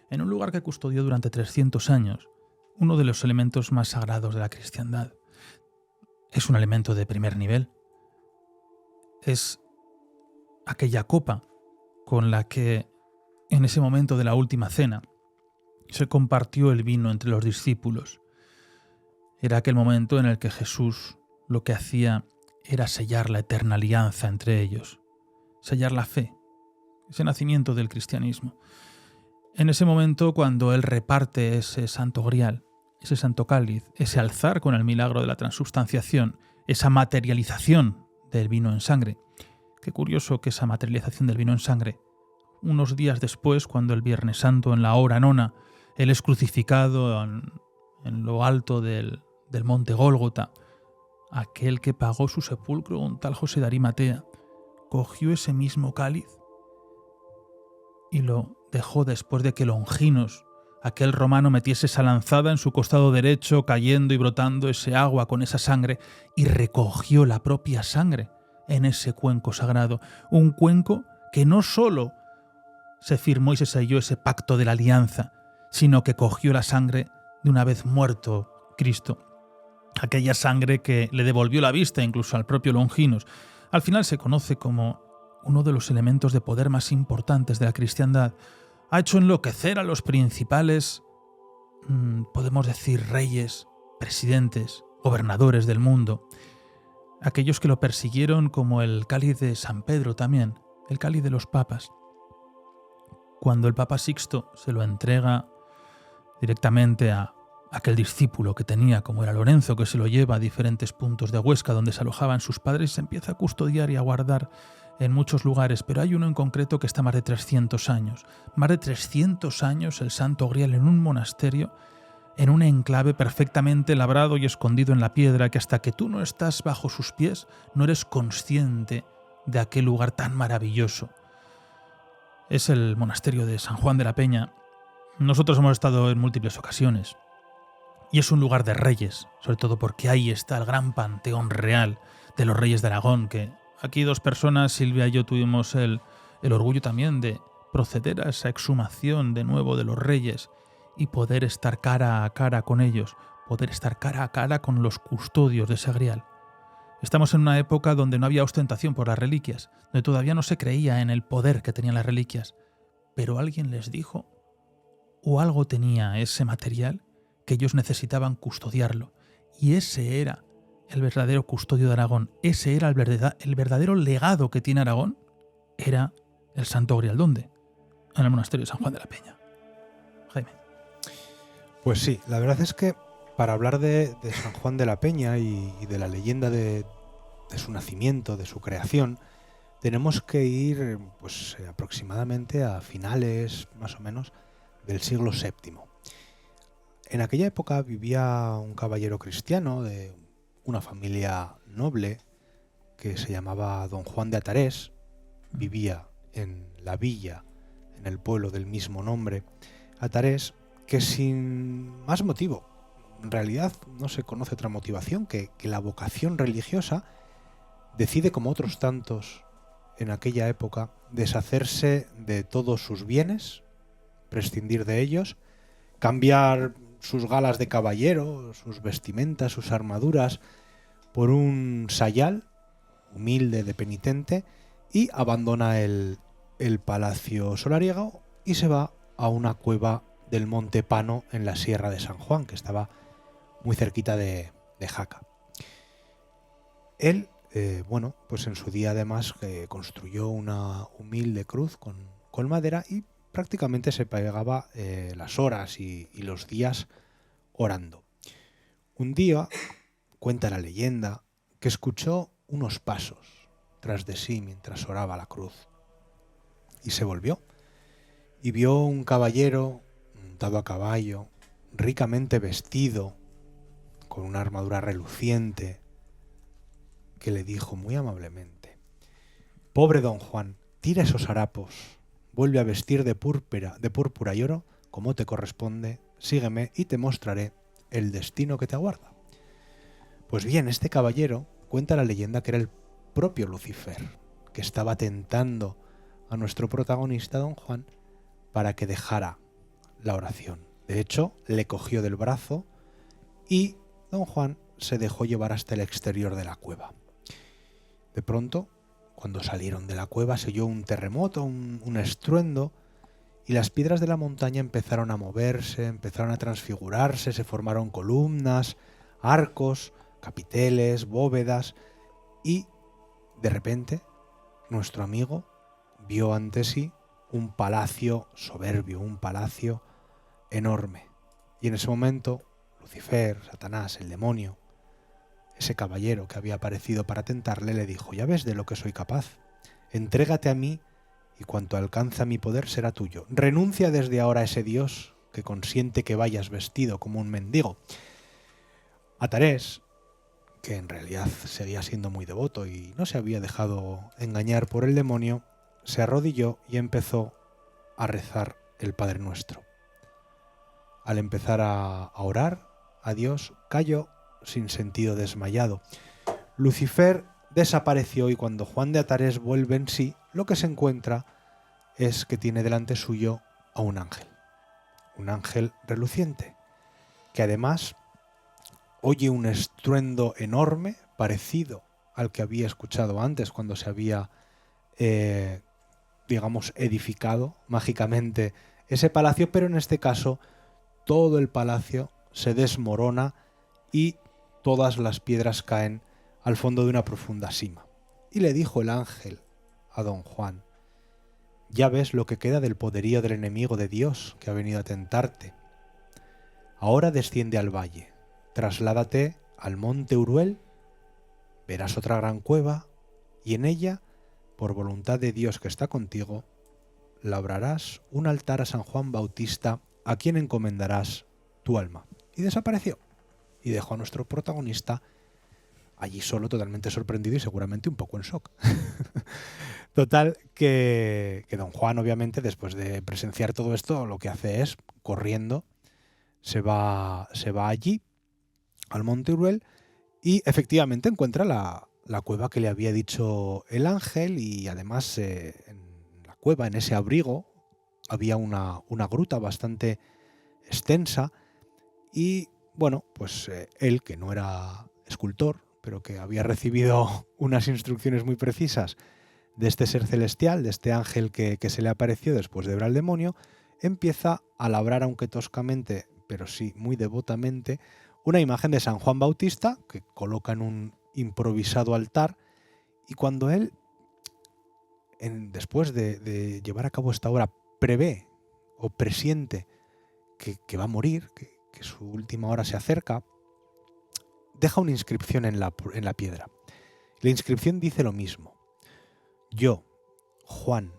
en un lugar que custodió durante 300 años uno de los elementos más sagrados de la cristiandad. Es un elemento de primer nivel. Es aquella copa con la que, en ese momento de la última cena, se compartió el vino entre los discípulos. Era aquel momento en el que Jesús lo que hacía era sellar la eterna alianza entre ellos, sellar la fe, ese nacimiento del cristianismo. En ese momento, cuando Él reparte ese santo grial, ese santo cáliz, ese alzar con el milagro de la transubstanciación, esa materialización del vino en sangre. Qué curioso que esa materialización del vino en sangre, unos días después, cuando el Viernes Santo, en la hora nona, Él es crucificado en lo alto del monte Gólgota, aquel que pagó su sepulcro, un tal José de Arimatea, cogió ese mismo cáliz y lo dejó después de que Longinos, aquel romano, metiese esa lanzada en su costado derecho, cayendo y brotando ese agua con esa sangre, y recogió la propia sangre en ese cuenco sagrado. Un cuenco que no solo se firmó y se selló ese pacto de la alianza, sino que cogió la sangre de una vez muerto Cristo. Aquella sangre que le devolvió la vista incluso al propio Longinos. Al final se conoce como uno de los elementos de poder más importantes de la cristiandad. Ha hecho enloquecer a los principales, podemos decir, reyes, presidentes, gobernadores del mundo. aquellos que lo persiguieron, como el cáliz de San Pedro también, el cáliz de los papas. Cuando el Papa Sixto se lo entrega directamente a aquel discípulo que tenía, como era Lorenzo, que se lo lleva a diferentes puntos de Huesca donde se alojaban sus padres, se empieza a custodiar y a guardar en muchos lugares, pero hay uno en concreto que está más de 300 años. Más de 300 años el Santo Grial en un monasterio, en un enclave perfectamente labrado y escondido en la piedra, que hasta que tú no estás bajo sus pies no eres consciente de aquel lugar tan maravilloso. Es el monasterio de San Juan de la Peña. Nosotros hemos estado en múltiples ocasiones y es un lugar de reyes, sobre todo porque ahí está el gran panteón real de los reyes de Aragón, que aquí dos personas, Silvia y yo, tuvimos el orgullo también de proceder a esa exhumación de nuevo de los reyes y poder estar cara a cara con ellos, poder estar cara a cara con los custodios de ese grial. Estamos en una época donde no había ostentación por las reliquias, donde todavía no se creía en el poder que tenían las reliquias, pero alguien les dijo, o algo tenía ese material, que ellos necesitaban custodiarlo, y ese era el verdadero custodio de Aragón, ese era el verdadero legado que tiene Aragón, era el Santo Grial. ¿Dónde? En el monasterio de San Juan de la Peña. Jaime. Pues sí, la verdad es que para hablar de San Juan de la Peña y de la leyenda de su nacimiento, de su creación, tenemos que ir pues aproximadamente a finales, más o menos, del siglo VII. En aquella época vivía un caballero cristiano de una familia noble que se llamaba Don Juan de Atarés. Vivía en la villa, en el pueblo del mismo nombre, Atarés, que sin más motivo, en realidad no se conoce otra motivación que la vocación religiosa, decide, como otros tantos en aquella época, deshacerse de todos sus bienes, prescindir de ellos, cambiar sus galas de caballero, sus vestimentas, sus armaduras, por un sayal humilde de penitente, y abandona el palacio solariego y se va a una cueva del Monte Pano en la Sierra de San Juan, que estaba muy cerquita de Jaca. Él, pues en su día además construyó una humilde cruz con madera y prácticamente se pegaba las horas y los días orando. Un día, cuenta la leyenda, que escuchó unos pasos tras de sí mientras oraba la cruz. Y se volvió y vio un caballero montado a caballo, ricamente vestido, con una armadura reluciente, que le dijo muy amablemente: «Pobre don Juan, tira esos harapos, vuelve a vestir de púrpura y oro, como te corresponde, sígueme y te mostraré el destino que te aguarda». Pues bien, este caballero, cuenta la leyenda, que era el propio Lucifer, que estaba tentando a nuestro protagonista, don Juan, para que dejara la oración. De hecho, le cogió del brazo y don Juan se dejó llevar hasta el exterior de la cueva. De pronto, cuando salieron de la cueva, se oyó un terremoto, un estruendo, y las piedras de la montaña empezaron a moverse, empezaron a transfigurarse, se formaron columnas, arcos, capiteles, bóvedas, y de repente nuestro amigo vio ante sí un palacio soberbio, un palacio enorme. Y en ese momento Lucifer, Satanás, el demonio, ese caballero que había aparecido para tentarle, le dijo: «Ya ves de lo que soy capaz, entrégate a mí y cuanto alcanza mi poder será tuyo. Renuncia desde ahora a ese Dios que consiente que vayas vestido como un mendigo». Atarés, que en realidad seguía siendo muy devoto y no se había dejado engañar por el demonio, se arrodilló y empezó a rezar el Padre Nuestro. Al empezar a orar a Dios, cayó sin sentido, desmayado. Lucifer desapareció y cuando Juan de Atarés vuelve en sí, lo que se encuentra es que tiene delante suyo a un ángel reluciente, que además oye un estruendo enorme parecido al que había escuchado antes cuando se había, edificado mágicamente ese palacio, pero en este caso todo el palacio se desmorona y todas las piedras caen al fondo de una profunda sima. Y le dijo el ángel a don Juan: ya ves lo que queda del poderío del enemigo de Dios que ha venido a tentarte. Ahora desciende al valle, trasládate al monte Uruel, verás otra gran cueva y en ella, por voluntad de Dios que está contigo, labrarás un altar a San Juan Bautista, a quien encomendarás tu alma. Y desapareció y dejó a nuestro protagonista allí solo, totalmente sorprendido y seguramente un poco en shock. Total, que don Juan, obviamente, después de presenciar todo esto, lo que hace es, corriendo, se va allí, al monte Uruel, y efectivamente encuentra la cueva que le había dicho el ángel, y además en la cueva, en ese abrigo, había una gruta bastante extensa, y bueno, pues él, que no era escultor, pero que había recibido unas instrucciones muy precisas de este ser celestial, de este ángel que se le apareció después de ver al demonio, empieza a labrar, aunque toscamente, pero sí muy devotamente, una imagen de San Juan Bautista que coloca en un improvisado altar, y cuando él, después de llevar a cabo esta obra, prevé o presiente que va a morir, que su última hora se acerca, deja una inscripción en la piedra. La inscripción dice lo mismo: yo, Juan,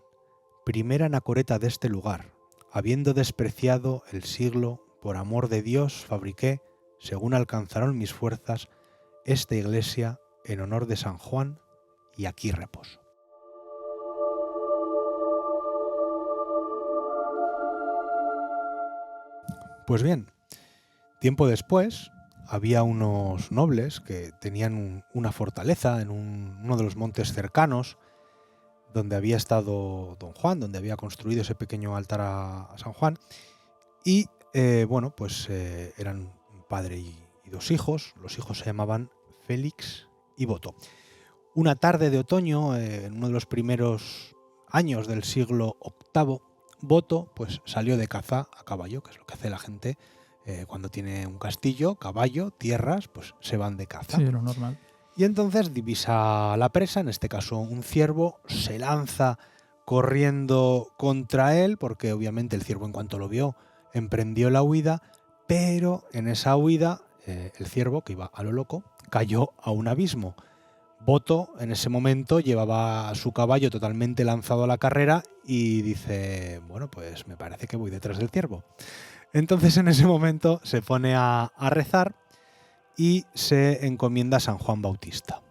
primera anacoreta de este lugar, habiendo despreciado el siglo, por amor de Dios fabriqué, según alcanzaron mis fuerzas, esta iglesia en honor de San Juan, y aquí reposo. Pues bien, tiempo después había unos nobles que tenían una fortaleza en uno de los montes cercanos, donde había estado don Juan, donde había construido ese pequeño altar a San Juan, y bueno, pues eran un padre y dos hijos. Los hijos se llamaban Félix y Boto. Una tarde de otoño, en uno de los primeros años del siglo VIII, Boto pues salió de caza a caballo, que es lo que hace la gente cuando tiene un castillo, caballo, tierras, pues se van de caza. Sí, lo normal. Y entonces divisa la presa, en este caso un ciervo, se lanza corriendo contra él, porque obviamente el ciervo, en cuanto lo vio, emprendió la huida, pero en esa huida el ciervo, que iba a lo loco, cayó a un abismo. Boto en ese momento llevaba a su caballo totalmente lanzado a la carrera y dice: bueno, pues me parece que voy detrás del ciervo. Entonces en ese momento se pone a rezar y se encomienda a San Juan Bautista.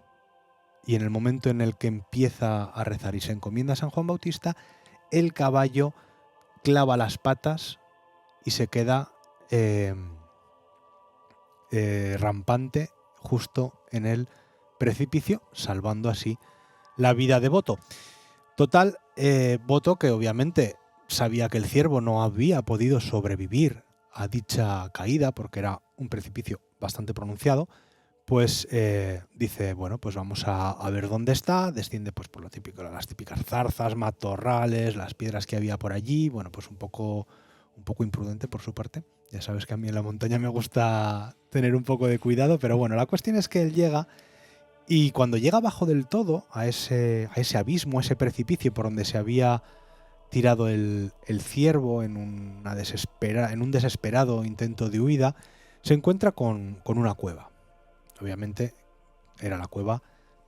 Y en el momento en el que empieza a rezar y se encomienda a San Juan Bautista, el caballo clava las patas y se queda rampante justo en el precipicio, salvando así la vida de Boto. Total, Boto, que obviamente sabía que el ciervo no había podido sobrevivir a dicha caída, porque era un precipicio bastante pronunciado, pues dice: bueno, pues vamos a ver dónde está. Desciende pues por lo típico, las típicas zarzas, matorrales, las piedras que había por allí. Bueno, pues un poco imprudente por su parte. Ya sabes que a mí en la montaña me gusta tener un poco de cuidado, pero bueno, la cuestión es que él llega, y cuando llega abajo del todo, a ese abismo, a ese precipicio por donde se había tirado el ciervo en un desesperado intento de huida, se encuentra con una cueva. Obviamente era la cueva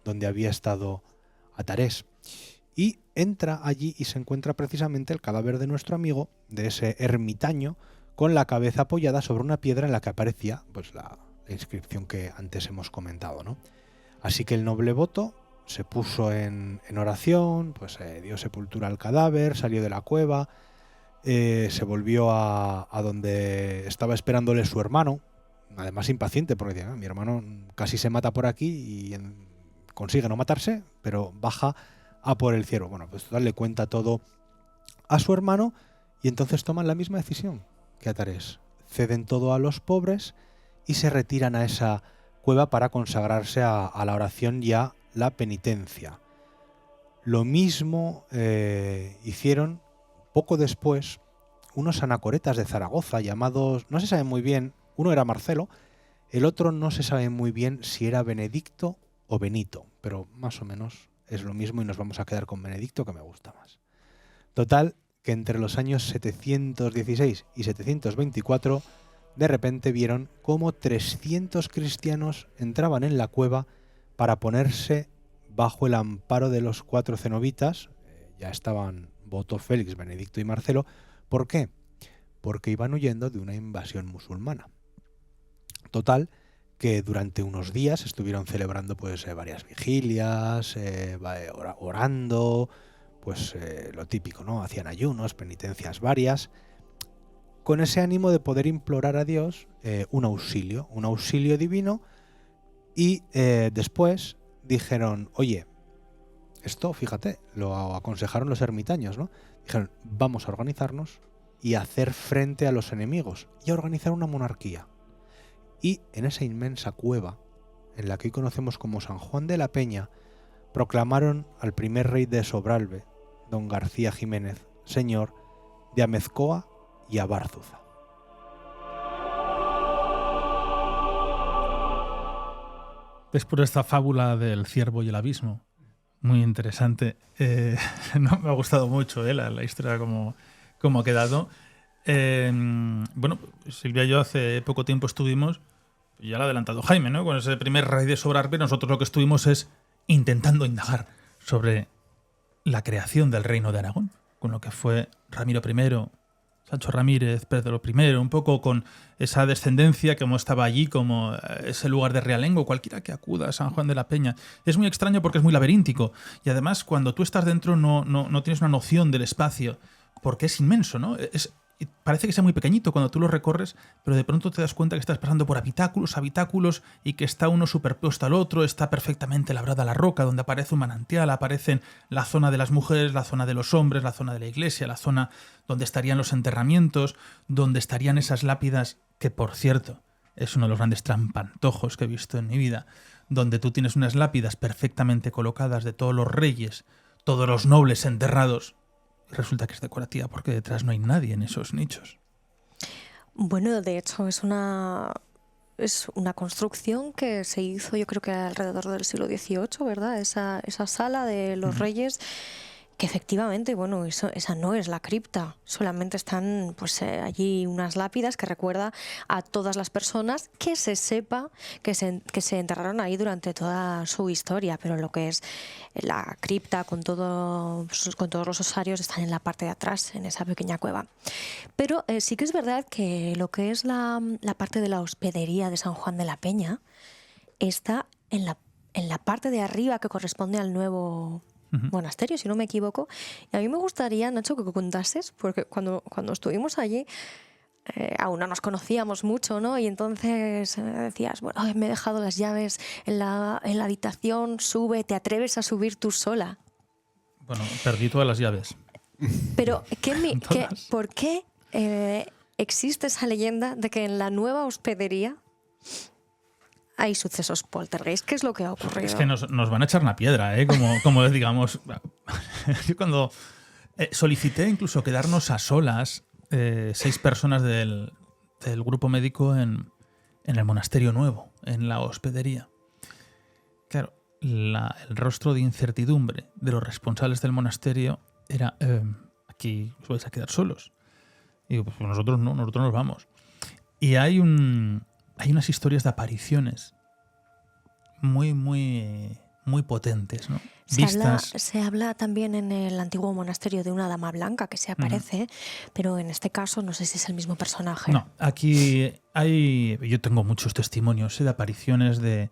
donde había estado Atarés. Y entra allí y se encuentra precisamente el cadáver de nuestro amigo, de ese ermitaño, con la cabeza apoyada sobre una piedra en la que aparecía pues la inscripción que antes hemos comentado, ¿no? Así que el noble Boto se puso en oración, pues dio sepultura al cadáver, salió de la cueva, se volvió a donde estaba esperándole su hermano, además impaciente, porque decía: mi hermano casi se mata por aquí y consigue no matarse, pero baja a por el ciervo. Bueno, pues le cuenta todo a su hermano, y entonces toman la misma decisión que Atarés. Ceden todo a los pobres y se retiran a esa cueva para consagrarse a la oración y a la penitencia. Lo mismo hicieron poco después unos anacoretas de Zaragoza llamados, no se sabe muy bien, uno era Marcelo, el otro no se sabe muy bien si era Benedicto o Benito, pero más o menos es lo mismo y nos vamos a quedar con Benedicto, que me gusta más. Total, que entre los años 716 y 724, de repente vieron cómo 300 cristianos entraban en la cueva para ponerse bajo el amparo de los 4 cenobitas. Ya estaban Boto, Félix, Benedicto y Marcelo. ¿Por qué? Porque iban huyendo de una invasión musulmana. Total, que durante unos días estuvieron celebrando pues varias vigilias, orando, pues lo típico, ¿no? Hacían ayunos, penitencias varias, con ese ánimo de poder implorar a Dios un auxilio divino, y después dijeron, oye, esto, fíjate, lo aconsejaron los ermitaños, ¿no? Dijeron, vamos a organizarnos y a hacer frente a los enemigos y a organizar una monarquía. Y en esa inmensa cueva, en la que hoy conocemos como San Juan de la Peña, proclamaron al primer rey de Sobralbe, don García Jiménez, señor de Amezcoa y Abárzuza. Después de esta fábula del ciervo y el abismo, muy interesante, no, me ha gustado mucho la historia como ha quedado. Bueno, Silvia y yo hace poco tiempo estuvimos, ya lo ha adelantado Jaime, ¿no? Con ese primer rey de Sobrarbe, nosotros lo que estuvimos es intentando indagar sobre la creación del reino de Aragón, con lo que fue Ramiro I, Sancho Ramírez, Pedro I, un poco con esa descendencia como estaba allí, como ese lugar de realengo, cualquiera que acuda a San Juan de la Peña. Es muy extraño porque es muy laberíntico, y además cuando tú estás dentro no tienes una noción del espacio, porque es inmenso, ¿no? Parece que sea muy pequeñito cuando tú lo recorres, pero de pronto te das cuenta que estás pasando por habitáculos, y que está uno superpuesto al otro, está perfectamente labrada la roca, donde aparece un manantial, aparecen la zona de las mujeres, la zona de los hombres, la zona de la iglesia, la zona donde estarían los enterramientos, donde estarían esas lápidas, que por cierto, es uno de los grandes trampantojos que he visto en mi vida, donde tú tienes unas lápidas perfectamente colocadas de todos los reyes, todos los nobles enterrados. Resulta que es decorativa porque detrás no hay nadie en esos nichos. Bueno, de hecho es una construcción que se hizo, yo creo que alrededor del siglo XVIII, ¿verdad? Esa sala de los reyes, que efectivamente, bueno, esa no es la cripta, solamente están pues allí unas lápidas que recuerda a todas las personas que se sepa que se enterraron ahí durante toda su historia, pero lo que es la cripta con todos los osarios están en la parte de atrás, en esa pequeña cueva. Pero sí que es verdad que lo que es la parte de la hospedería de San Juan de la Peña está en la parte de arriba que corresponde al nuevo monasterio, si no me equivoco. Y a mí me gustaría, Nacho, que contases, porque cuando estuvimos allí aún no nos conocíamos mucho, ¿no? Y entonces decías, bueno, me he dejado las llaves en la habitación, sube, ¿te atreves a subir tú sola? Bueno, perdí todas las llaves. Pero, ¿por qué existe esa leyenda de que en la nueva hospedería hay sucesos poltergeist? ¿Qué es lo que ha ocurrido? Es que nos van a echar una piedra, como digamos. Yo cuando solicité incluso quedarnos a solas, 6 personas del grupo médico en el monasterio nuevo, en la hospedería. Claro, el rostro de incertidumbre de los responsables del monasterio era, aquí os vais a quedar solos. Y digo, pues nosotros nos vamos. Y hay unas historias de apariciones muy, muy, muy potentes, ¿no? Se habla también en el antiguo monasterio de una dama blanca que se aparece, pero en este caso no sé si es el mismo personaje. No, aquí yo tengo muchos testimonios de apariciones de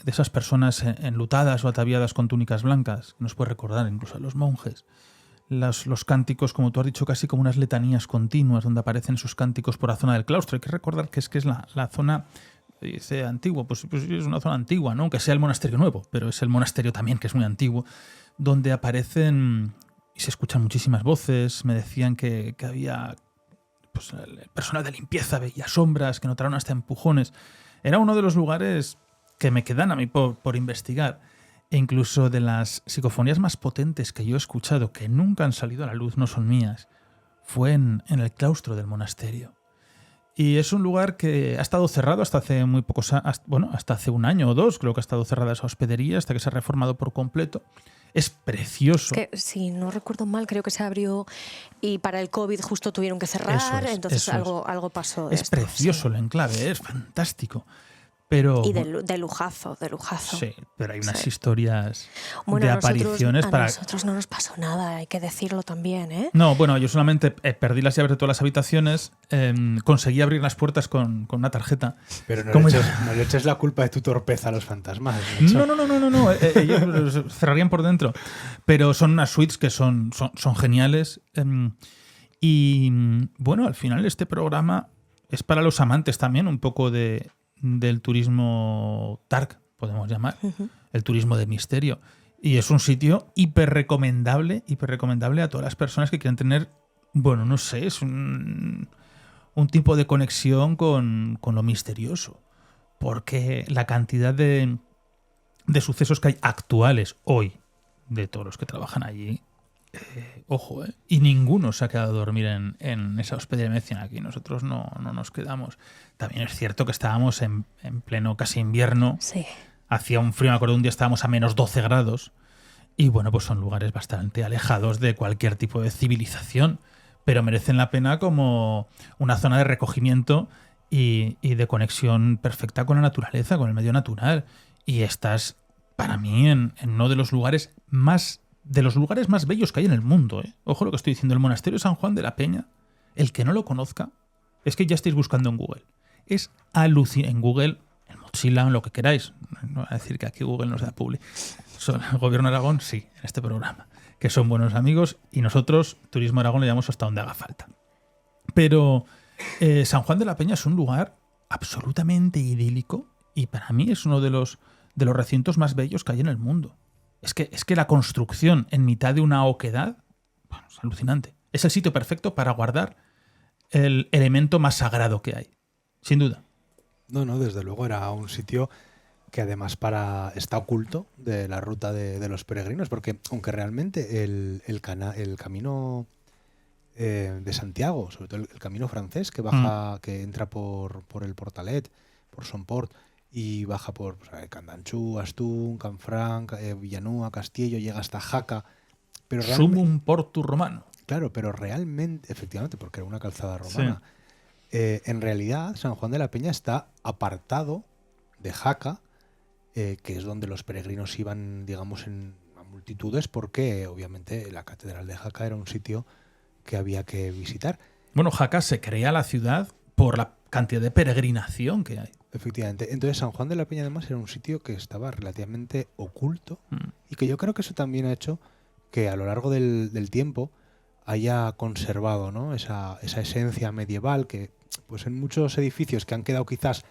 esas personas enlutadas o ataviadas con túnicas blancas, que nos puede recordar incluso a los monjes. Los cánticos, como tú has dicho, casi como unas letanías continuas, donde aparecen sus cánticos por la zona del claustro. Hay que recordar que es la zona, dice antiguo, pues es una zona antigua, ¿no? Aunque sea el monasterio nuevo, pero es el monasterio también, que es muy antiguo, donde aparecen y se escuchan muchísimas voces. Me decían que había, pues, el personal de limpieza veía sombras, que notaron hasta empujones. Era uno de los lugares que me quedan a mí por investigar. E incluso de las psicofonías más potentes que yo he escuchado, que nunca han salido a la luz, no son mías, fue en el claustro del monasterio. Y es un lugar que ha estado cerrado hasta hace muy pocos años, bueno, hasta hace 1 año o 2, creo que ha estado cerrada esa hospedería hasta que se ha reformado por completo. Es precioso. Es que, si no recuerdo mal, creo que se abrió y para el COVID justo tuvieron que cerrar, entonces algo pasó de Es esto, precioso el enclave, es fantástico. Pero, y de lujazo, de lujazo. Sí, pero hay unas historias bueno, de apariciones a nosotros no nos pasó nada, hay que decirlo también, ¿eh? No, bueno, yo solamente perdí las llaves de todas las habitaciones, conseguí abrir las puertas con una tarjeta. Pero no le eches la culpa de tu torpeza a los fantasmas. No, ellos cerrarían por dentro. Pero son unas suites que son geniales. Y bueno, al final este programa es para los amantes también un poco del turismo dark, podemos llamar, el turismo de misterio. Y es un sitio hiper recomendable a todas las personas que quieran tener, bueno, no sé, es un tipo de conexión con lo misterioso. Porque la cantidad de sucesos que hay actuales hoy, de todos los que trabajan allí, ojo, y ninguno se ha quedado a dormir en esa hospedería de mención aquí. Nosotros no nos quedamos. También es cierto que estábamos en pleno casi invierno. Sí. Hacía un frío, me acuerdo un día estábamos a menos 12 grados. Y bueno, pues son lugares bastante alejados de cualquier tipo de civilización, pero merecen la pena como una zona de recogimiento y de conexión perfecta con la naturaleza, con el medio natural. Y estás, para mí, en uno de los lugares más bellos que hay en el mundo. Ojo lo que estoy diciendo, el monasterio de San Juan de la Peña. El que no lo conozca, es que ya estáis buscando en Google. Es alucinante. En Google, en Mozilla, en lo que queráis. No voy a decir que aquí Google nos da publi. El Gobierno de Aragón, sí, en este programa. Que son buenos amigos y nosotros, Turismo Aragón, le llevamos hasta donde haga falta. Pero San Juan de la Peña es un lugar absolutamente idílico y para mí es uno de los recintos más bellos que hay en el mundo. Es que la construcción en mitad de una oquedad, bueno, es alucinante. Es el sitio perfecto para guardar el elemento más sagrado que hay, sin duda. No, desde luego era un sitio que además está oculto de la ruta de los peregrinos, porque aunque realmente el camino de Santiago, sobre todo el camino francés que baja, que entra por el Portalet, por Somport, y baja por Candanchú, Astún, Canfranc, Villanúa, Castillo, llega hasta Jaca. Pero Sumum Portu Romano. Claro, pero realmente, efectivamente, porque era una calzada romana, en realidad San Juan de la Peña está apartado de Jaca, que es donde los peregrinos iban, digamos, a multitudes, porque obviamente la catedral de Jaca era un sitio que había que visitar. Bueno, Jaca se crea la ciudad por la cantidad de peregrinación que hay. Efectivamente. Entonces San Juan de la Peña además era un sitio que estaba relativamente oculto y que yo creo que eso también ha hecho que a lo largo del tiempo haya conservado, ¿no? esa esencia medieval que pues en muchos edificios que han quedado quizás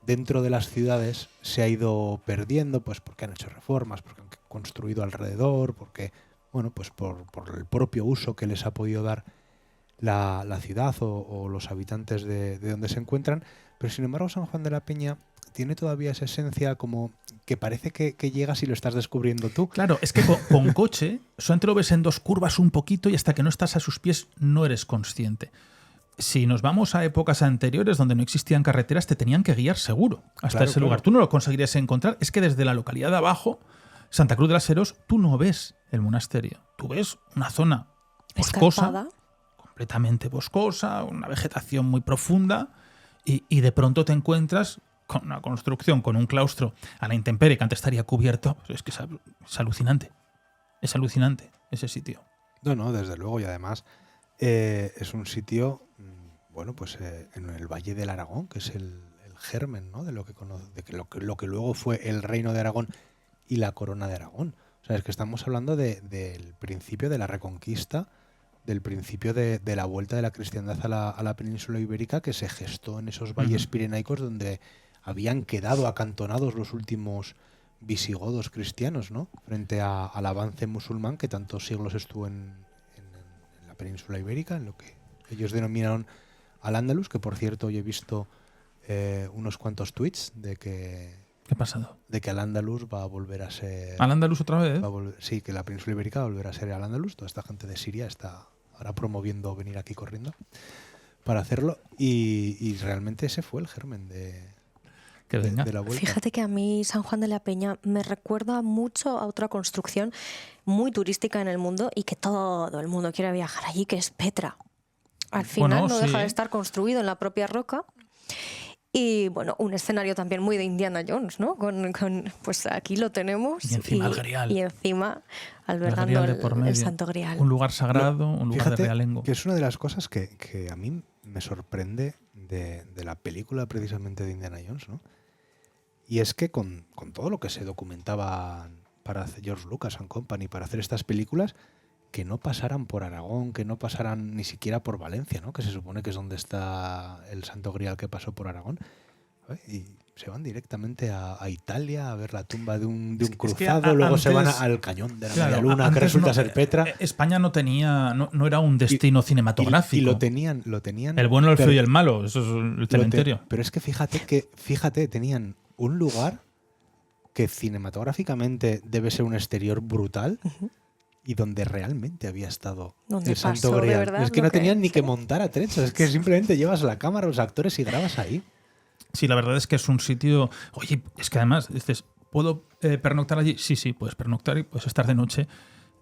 dentro de las ciudades se ha ido perdiendo, pues porque han hecho reformas, porque han construido alrededor, porque, bueno, pues por el propio uso que les ha podido dar la ciudad o los habitantes de donde se encuentran. Pero sin embargo San Juan de la Peña tiene todavía esa esencia como que parece que llegas y lo estás descubriendo tú. Claro, es que con coche solamente lo ves en 2 curvas un poquito y hasta que no estás a sus pies no eres consciente. Si nos vamos a épocas anteriores donde no existían carreteras, te tenían que guiar seguro hasta ese lugar. Tú no lo conseguirías encontrar. Es que desde la localidad de abajo, Santa Cruz de las Heros, tú no ves el monasterio. Tú ves una zona boscosa, escarpada, completamente boscosa, una vegetación muy profunda y de pronto te encuentras con una construcción, con un claustro a la intemperie que antes estaría cubierto. Es que es alucinante. Es alucinante ese sitio. No, desde luego. Y además es un sitio, bueno, pues en el Valle del Aragón, que es el germen, ¿no? de lo que luego fue el Reino de Aragón y la Corona de Aragón. O sea, es que estamos hablando del principio de la Reconquista, del principio de la vuelta de la cristiandad a la península ibérica, que se gestó en esos valles pirenaicos donde habían quedado acantonados los últimos visigodos cristianos, ¿no? Frente al avance musulmán que tantos siglos estuvo en la península ibérica, en lo que ellos denominaron Al-Ándalus, que por cierto hoy he visto unos cuantos tweets de que... ¿Qué ha pasado? De que Al-Ándalus va a volver a ser... ¿Al-Ándalus otra vez? Sí, que la península ibérica va a volver a ser Al-Ándalus. Toda esta gente de Siria está ahora promoviendo venir aquí corriendo. para hacerlo y realmente ese fue el germen de la vuelta. Fíjate que a mí San Juan de la Peña me recuerda mucho a otra construcción muy turística en el mundo y que todo el mundo quiere viajar allí, que es Petra. Al final no deja de estar construido en la propia roca. Y bueno, un escenario también muy de Indiana Jones, ¿no? Pues aquí lo tenemos. Y encima el Grial. Y encima albergando el Santo Grial. Un lugar sagrado, un lugar de realengo. Que es una de las cosas que a mí me sorprende de la película precisamente de Indiana Jones, ¿no? Y es que con todo lo que se documentaba para hacer George Lucas and Company para hacer estas películas, que no pasaran por Aragón, que no pasaran ni siquiera por Valencia, ¿no? Que se supone que es donde está el Santo Grial que pasó por Aragón. Y se van directamente a Italia a ver la tumba de un cruzado, luego se van al cañón de la Media Luna, que resulta ser Petra. España no era un destino cinematográfico. Y lo tenían. El bueno, el feo y el malo, eso es el cementerio. Pero es que fíjate, tenían un lugar que cinematográficamente debe ser un exterior brutal. Y donde realmente había estado el Santo Grial. Es que no tenían ni que montar atrechos, es que simplemente llevas la cámara, los actores y grabas ahí. Sí, la verdad es que es un sitio... Oye, es que además dices, ¿puedo pernoctar allí? Sí, puedes pernoctar y puedes estar de noche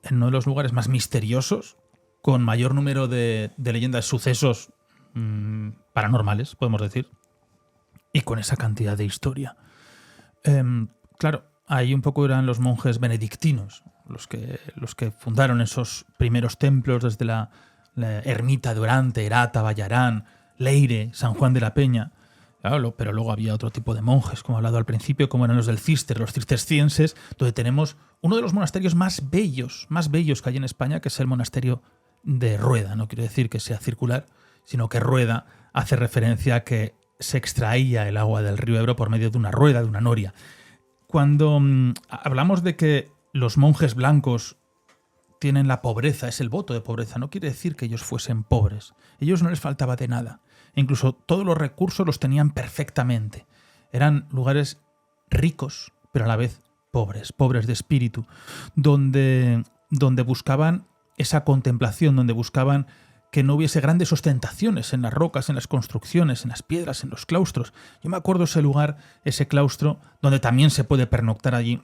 en uno de los lugares más misteriosos, con mayor número de leyendas, sucesos paranormales, podemos decir, y con esa cantidad de historia. Claro, ahí un poco eran los monjes benedictinos, los que fundaron esos primeros templos desde la ermita de Orante, Erata, Vallarán, Leire, San Juan de la Peña. Claro, pero luego había otro tipo de monjes, como he hablado al principio, como eran los del Cister, los cistercienses, donde tenemos uno de los monasterios más bellos que hay en España, que es el monasterio de Rueda. No quiero decir que sea circular, sino que Rueda hace referencia a que se extraía el agua del río Ebro por medio de una rueda, de una noria. Cuando hablamos de que los monjes blancos tienen la pobreza, es el voto de pobreza, no quiere decir que ellos fuesen pobres. Ellos no les faltaba de nada. Incluso todos los recursos los tenían perfectamente. Eran lugares ricos, pero a la vez pobres de espíritu, donde buscaban esa contemplación, donde buscaban que no hubiese grandes ostentaciones en las rocas, en las construcciones, en las piedras, en los claustros. Yo me acuerdo ese lugar, ese claustro, donde también se puede pernoctar allí.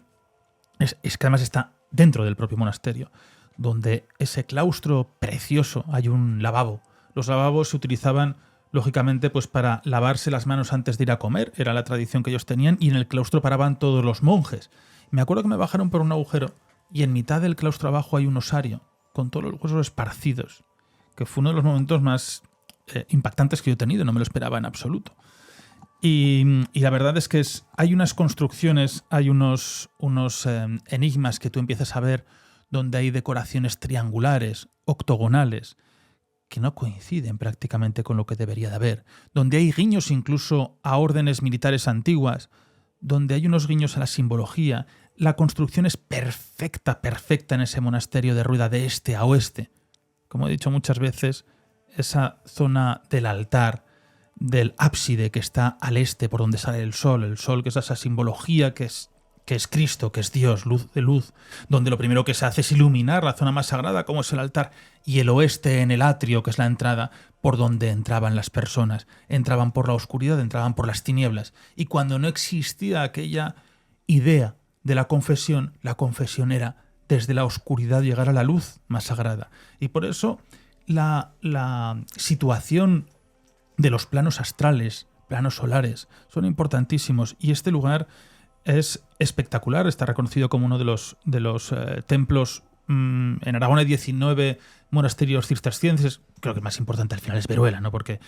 Es que además está dentro del propio monasterio, donde ese claustro precioso hay un lavabo. Los lavabos se utilizaban, lógicamente, pues para lavarse las manos antes de ir a comer, era la tradición que ellos tenían, y en el claustro paraban todos los monjes. Me acuerdo que me bajaron por un agujero y en mitad del claustro abajo hay un osario con todos los huesos esparcidos, que fue uno de los momentos más impactantes que yo he tenido, no me lo esperaba en absoluto. Y la verdad es que hay unas construcciones, hay unos enigmas que tú empiezas a ver donde hay decoraciones triangulares, octogonales, que no coinciden prácticamente con lo que debería de haber, donde hay guiños incluso a órdenes militares antiguas, donde hay unos guiños a la simbología. La construcción es perfecta en ese monasterio de Rueda de este a oeste. Como he dicho muchas veces, esa zona del altar, del ábside que está al este por donde sale el sol que es esa simbología que es Cristo, que es Dios, luz de luz, donde lo primero que se hace es iluminar la zona más sagrada como es el altar, y el oeste en el atrio, que es la entrada por donde entraban las personas, entraban por la oscuridad, entraban por las tinieblas, y cuando no existía aquella idea de la confesión era desde la oscuridad llegar a la luz más sagrada, y por eso la situación de los planos astrales, planos solares, son importantísimos, y este lugar es espectacular, está reconocido como uno de los templos. En Aragón hay 19 monasterios cistercienses, creo que el más importante al final es Veruela, ¿no? Porque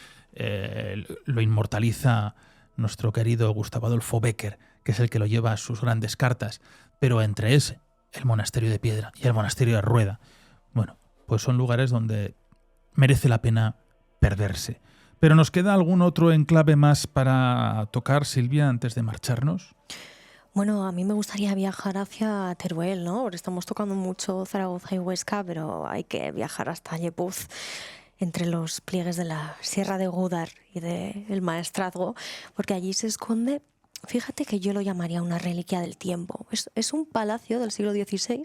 lo inmortaliza nuestro querido Gustavo Adolfo Bécquer, que es el que lo lleva a sus grandes cartas, pero entre ese, el monasterio de Piedra y el monasterio de Rueda, bueno, pues son lugares donde merece la pena perderse. Pero ¿nos queda algún otro enclave más para tocar, Silvia, antes de marcharnos? Bueno, a mí me gustaría viajar hacia Teruel, ¿no? Ahora estamos tocando mucho Zaragoza y Huesca, pero hay que viajar hasta Yepuz, entre los pliegues de la Sierra de Gúdar y del Maestrazgo, porque allí se esconde, fíjate que yo lo llamaría una reliquia del tiempo. Es un palacio del siglo XVI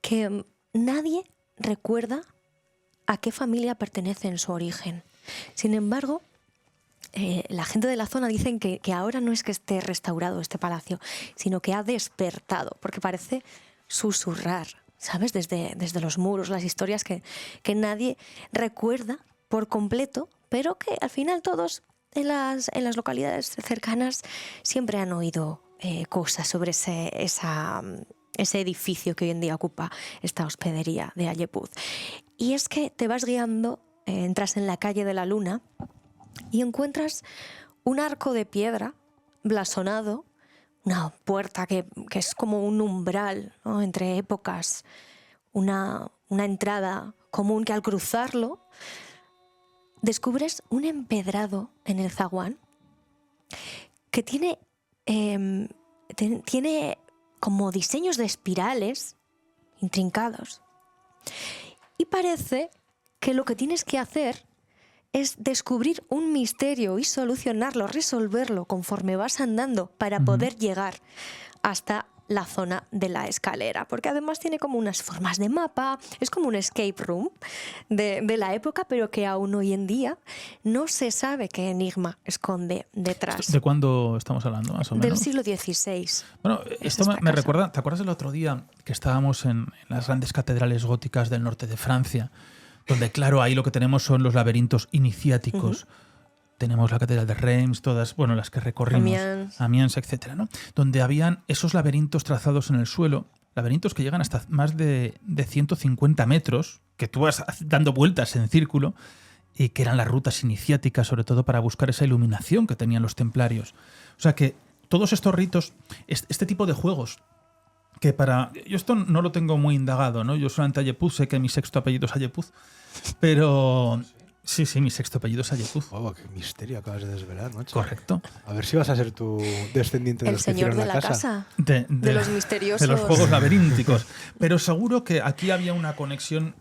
que nadie recuerda a qué familia pertenece en su origen. Sin embargo, la gente de la zona dicen que ahora no es que esté restaurado este palacio, sino que ha despertado, porque parece susurrar, ¿sabes? Desde los muros, las historias que nadie recuerda por completo, pero que al final todos en las localidades cercanas siempre han oído cosas sobre ese edificio que hoy en día ocupa esta hospedería de Ayepuz. Y es que te vas guiando, entras en la calle de la Luna y encuentras un arco de piedra blasonado, una puerta que es como un umbral, ¿no? Entre épocas, una entrada común que al cruzarlo descubres un empedrado en el zaguán que tiene como diseños de espirales intrincados. Y parece que lo que tienes que hacer es descubrir un misterio y solucionarlo, resolverlo conforme vas andando para poder llegar hasta la zona de la escalera, porque además tiene como unas formas de mapa, es como un escape room de la época, pero que aún hoy en día no se sabe qué enigma esconde detrás. ¿De cuándo estamos hablando, más o menos? Del siglo XVI. Bueno, esto me recuerda, ¿te acuerdas del otro día que estábamos en las grandes catedrales góticas del norte de Francia? Donde, claro, ahí lo que tenemos son los laberintos iniciáticos. Tenemos la catedral de Reims, todas, bueno, las que recorrimos, Amiens, etcétera, ¿no? Donde habían esos laberintos trazados en el suelo, laberintos que llegan hasta más de 150 metros, que tú vas dando vueltas en círculo, y que eran las rutas iniciáticas, sobre todo para buscar esa iluminación que tenían los templarios. O sea que todos estos ritos, este tipo de juegos, que yo esto no lo tengo muy indagado, ¿no? Yo solamente Ayepuz, sé que mi sexto apellido es Ayepuz, pero sí, mi sexto apellido es Ayepuz. Wow, qué misterio acabas de desvelar, macho. Correcto. A ver si vas a ser tu descendiente de los que El señor hicieron de la casa. De los misteriosos. De los juegos laberínticos. Pero seguro que aquí había una conexión.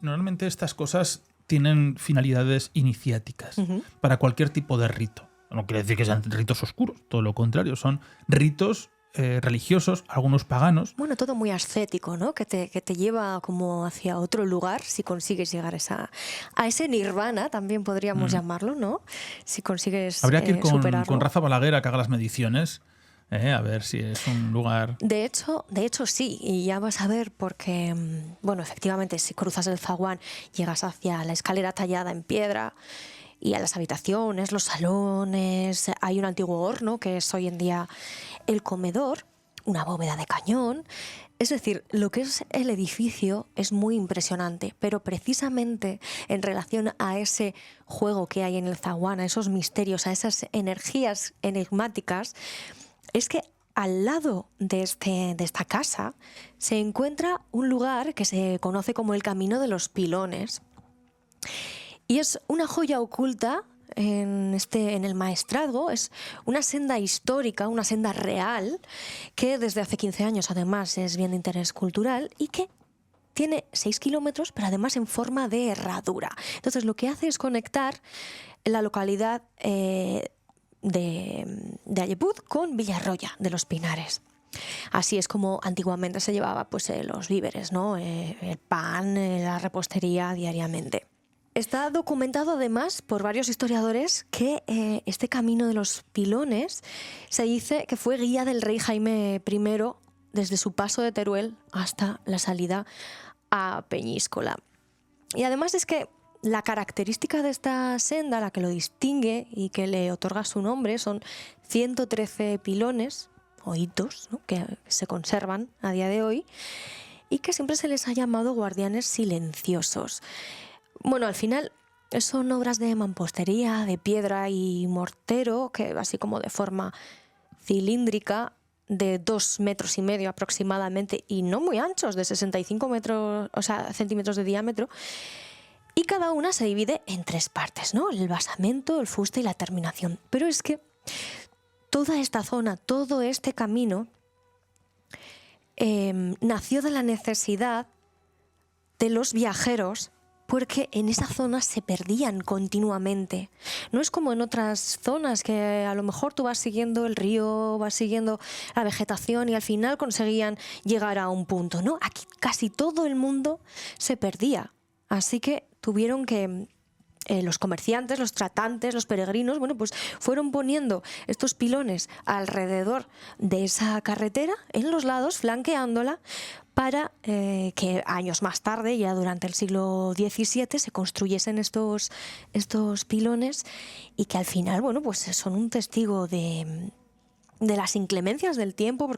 Normalmente estas cosas tienen finalidades iniciáticas para cualquier tipo de rito. No quiere decir que sean ritos oscuros, todo lo contrario, son ritos religiosos, algunos paganos. Bueno, todo muy ascético, ¿no? Que te lleva como hacia otro lugar si consigues llegar a ese nirvana, también podríamos llamarlo, ¿no? Si consigues habría que ir superarlo. con Rafa Balaguer a que haga las mediciones, a ver si es un lugar... De hecho sí, y ya vas a ver porque, bueno, efectivamente, si cruzas el zaguán, llegas hacia la escalera tallada en piedra y a las habitaciones, los salones, hay un antiguo horno que es hoy en día el comedor, una bóveda de cañón. Es decir, lo que es el edificio es muy impresionante, pero precisamente en relación a ese juego que hay en el zaguán, a esos misterios, a esas energías enigmáticas, es que al lado de esta casa se encuentra un lugar que se conoce como el Camino de los Pilones. Y es una joya oculta en el maestrazgo, es una senda histórica, una senda real, que desde hace 15 años además es bien de interés cultural y que tiene 6 kilómetros, pero además en forma de herradura. Entonces lo que hace es conectar la localidad de Ayepuz con Villarroya de los Pinares. Así es como antiguamente se llevaba pues, los víveres, ¿no? El pan, la repostería diariamente. Está documentado además por varios historiadores que este Camino de los Pilones se dice que fue guía del rey Jaime I desde su paso de Teruel hasta la salida a Peñíscola. Y además es que la característica de esta senda, la que lo distingue y que le otorga su nombre, son 113 pilones o hitos, ¿no? Que se conservan a día de hoy y que siempre se les ha llamado guardianes silenciosos. Bueno, al final son obras de mampostería, de piedra y mortero, que así como de forma cilíndrica, de 2,5 metros aproximadamente, y no muy anchos, de 65 centímetros de diámetro, y cada una se divide en 3 partes, ¿no? El basamento, el fuste y la terminación. Pero es que toda esta zona, todo este camino, nació de la necesidad de los viajeros, porque en esa zona se perdían continuamente. No es como en otras zonas que a lo mejor tú vas siguiendo el río, vas siguiendo la vegetación y al final conseguían llegar a un punto, ¿no? Aquí casi todo el mundo se perdía Así que tuvieron que los comerciantes, los tratantes, los peregrinos, bueno, pues fueron poniendo estos pilones alrededor de esa carretera, en los lados, flanqueándola, para que años más tarde, ya durante el siglo XVII, se construyesen estos pilones, y que al final, bueno, pues son un testigo de las inclemencias del tiempo,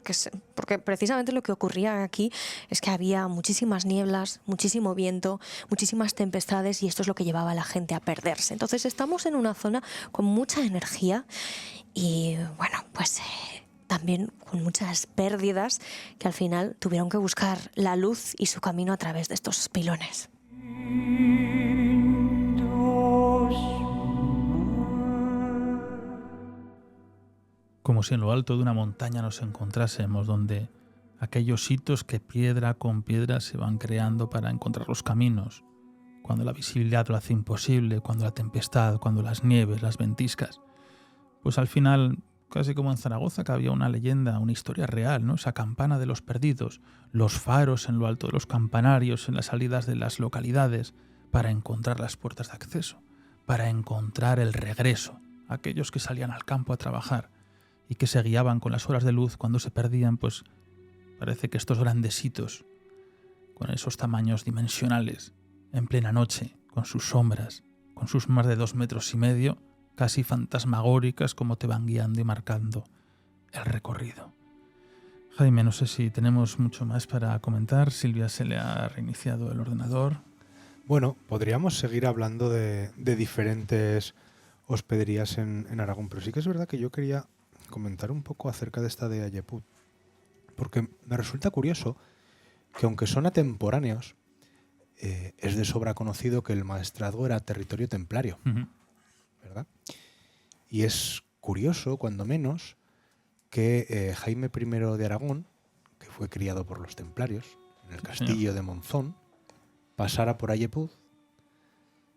porque precisamente lo que ocurría aquí es que había muchísimas nieblas, muchísimo viento, muchísimas tempestades, y esto es lo que llevaba a la gente a perderse. Entonces estamos en una zona con mucha energía y, bueno, pues también con muchas pérdidas, que al final tuvieron que buscar la luz y su camino a través de estos pilones. Como si en lo alto de una montaña nos encontrásemos, donde aquellos hitos que piedra con piedra se van creando para encontrar los caminos, cuando la visibilidad lo hace imposible, cuando la tempestad, cuando las nieves, las ventiscas. Pues al final, casi como en Zaragoza, que había una leyenda, una historia real, ¿no? Esa campana de los perdidos, los faros en lo alto de los campanarios, en las salidas de las localidades, para encontrar las puertas de acceso, para encontrar el regreso, aquellos que salían al campo a trabajar y que se guiaban con las horas de luz cuando se perdían. Pues parece que estos grandes hitos, con esos tamaños dimensionales, en plena noche, con sus sombras, con sus más de 2,5 metros, casi fantasmagóricas, como te van guiando y marcando el recorrido. Jaime, no sé si tenemos mucho más para comentar. Silvia, se le ha reiniciado el ordenador. Bueno, podríamos seguir hablando de diferentes hospederías en Aragón, pero sí que es verdad que yo quería comentar un poco acerca de esta de Ayeput, porque me resulta curioso que, aunque son atemporáneos, es de sobra conocido que el maestrazgo era territorio templario, ¿verdad? Y es curioso, cuando menos, que Jaime I de Aragón, que fue criado por los templarios en el castillo de Monzón, pasara por Ayeput,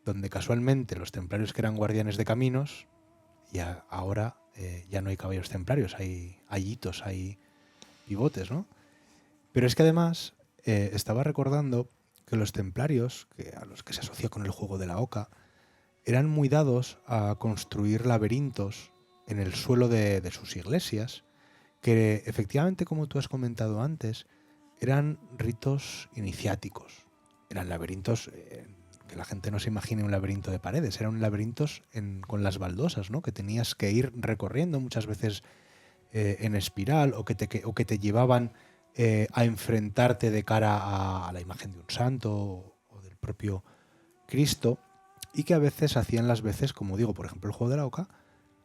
donde casualmente los templarios, que eran guardianes de caminos, y ahora ya no hay caballos templarios, hay hitos, hay pivotes, ¿no? Pero es que además estaba recordando que los templarios, a los que se asocia con el juego de la oca, eran muy dados a construir laberintos en el suelo de sus iglesias, que efectivamente, como tú has comentado antes, eran ritos iniciáticos. Eran laberintos, que la gente no se imagine un laberinto de paredes, eran laberintos con las baldosas, ¿no? Que tenías que ir recorriendo muchas veces en espiral, o que te llevaban a enfrentarte de cara a la imagen de un santo o del propio Cristo, y que a veces hacían las veces, como digo, por ejemplo, el juego de la oca,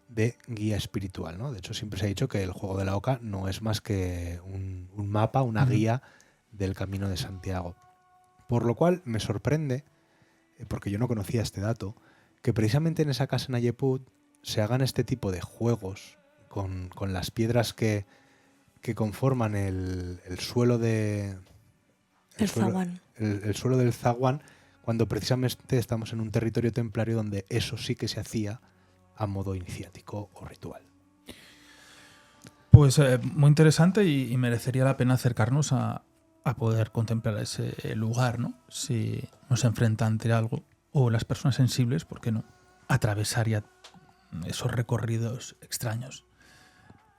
de guía espiritual, ¿no? De hecho, siempre se ha dicho que el juego de la oca no es más que un mapa, una guía del Camino de Santiago. Por lo cual me sorprende, porque yo no conocía este dato, que precisamente en esa casa en Ayeput se hagan este tipo de juegos con las piedras que conforman el suelo de... El zaguán. El suelo del zaguán, cuando precisamente estamos en un territorio templario donde eso sí que se hacía a modo iniciático o ritual. Pues muy interesante, y merecería la pena acercarnos a poder contemplar ese lugar, ¿no? Si nos enfrenta ante algo, o las personas sensibles, ¿por qué no?, atravesar ya esos recorridos extraños.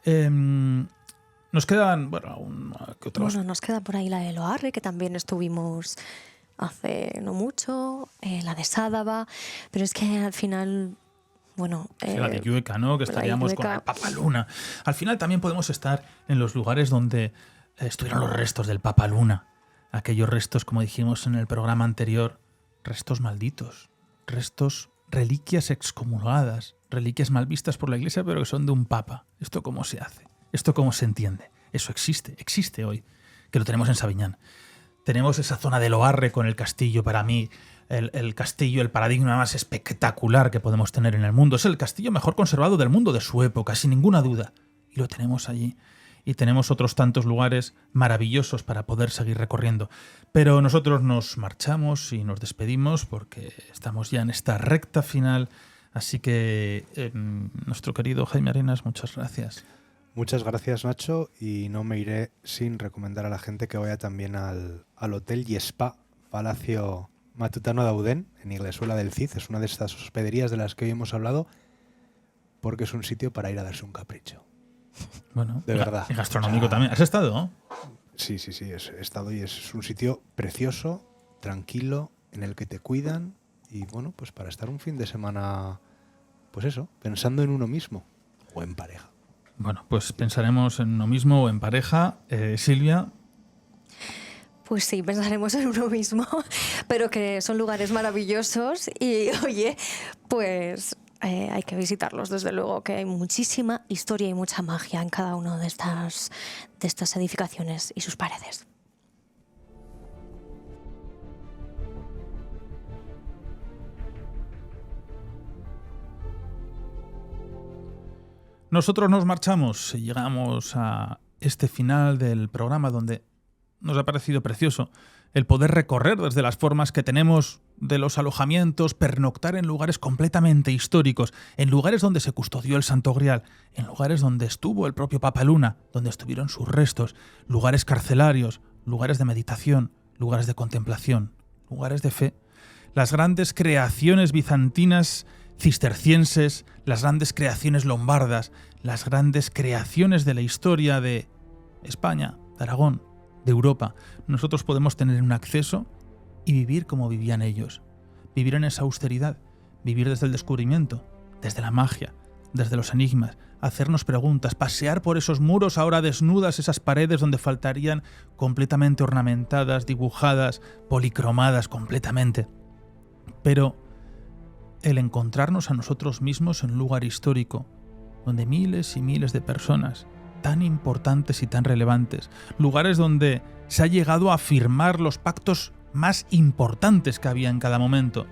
Nos quedan, ¿qué otros? Bueno, nos queda por ahí la de Loarre, que también estuvimos hace no mucho, la de Sádava, pero es que al final... Bueno, la de Llueca, ¿no? Que estaríamos con el Papa Luna. Al final también podemos estar en los lugares donde estuvieron los restos del Papa Luna. Aquellos restos, como dijimos en el programa anterior, restos malditos, restos, reliquias excomulgadas, reliquias mal vistas por la Iglesia, pero que son de un Papa. ¿Esto cómo se hace? ¿Esto cómo se entiende? Eso existe hoy, que lo tenemos en Sabiñán. Tenemos esa zona de Loarre con el castillo, para mí, el castillo, el paradigma más espectacular que podemos tener en el mundo. Es el castillo mejor conservado del mundo de su época, sin ninguna duda. Y lo tenemos allí. Y tenemos otros tantos lugares maravillosos para poder seguir recorriendo. Pero nosotros nos marchamos y nos despedimos porque estamos ya en esta recta final. Así que, nuestro querido Jaime Arenas, muchas gracias. Muchas gracias, Nacho, y no me iré sin recomendar a la gente que vaya también al Hotel y Spa Palacio Matutano d'Audén, en Iglesuela del Cid. Es una de estas hospederías de las que hoy hemos hablado, porque es un sitio para ir a darse un capricho. Bueno, de verdad. Y gastronómico también. ¿Has estado, no? Sí, he estado y es un sitio precioso, tranquilo, en el que te cuidan y bueno, pues para estar un fin de semana, pues eso, pensando en uno mismo o en pareja. Bueno, pues pensaremos en uno mismo o en pareja. Silvia. Pues sí, pensaremos en uno mismo, pero que son lugares maravillosos y, oye, pues hay que visitarlos, desde luego, que hay muchísima historia y mucha magia en cada una de estas edificaciones y sus paredes. Nosotros nos marchamos y llegamos a este final del programa donde nos ha parecido precioso el poder recorrer desde las formas que tenemos de los alojamientos, pernoctar en lugares completamente históricos, en lugares donde se custodió el Santo Grial, en lugares donde estuvo el propio Papa Luna, donde estuvieron sus restos, lugares carcelarios, lugares de meditación, lugares de contemplación, lugares de fe. Las grandes creaciones bizantinas, cistercienses, las grandes creaciones lombardas, las grandes creaciones de la historia de España, de Aragón, de Europa. Nosotros podemos tener un acceso y vivir como vivían ellos. Vivir en esa austeridad, vivir desde el descubrimiento, desde la magia, desde los enigmas, hacernos preguntas, pasear por esos muros ahora desnudas, esas paredes donde faltarían completamente ornamentadas, dibujadas, policromadas completamente. Pero el encontrarnos a nosotros mismos en un lugar histórico, donde miles y miles de personas tan importantes y tan relevantes, lugares donde se ha llegado a firmar los pactos más importantes que había en cada momento,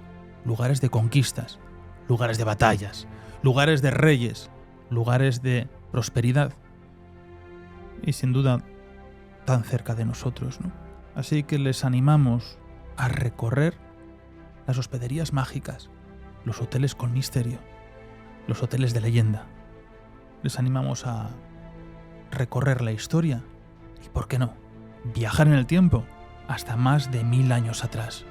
lugares de conquistas, lugares de batallas, lugares de reyes, lugares de prosperidad y sin duda tan cerca de nosotros, ¿no? Así que les animamos a recorrer las hospederías mágicas, los hoteles con misterio, los hoteles de leyenda. Les animamos a recorrer la historia y, ¿por qué no?, viajar en el tiempo hasta más de 1000 años atrás,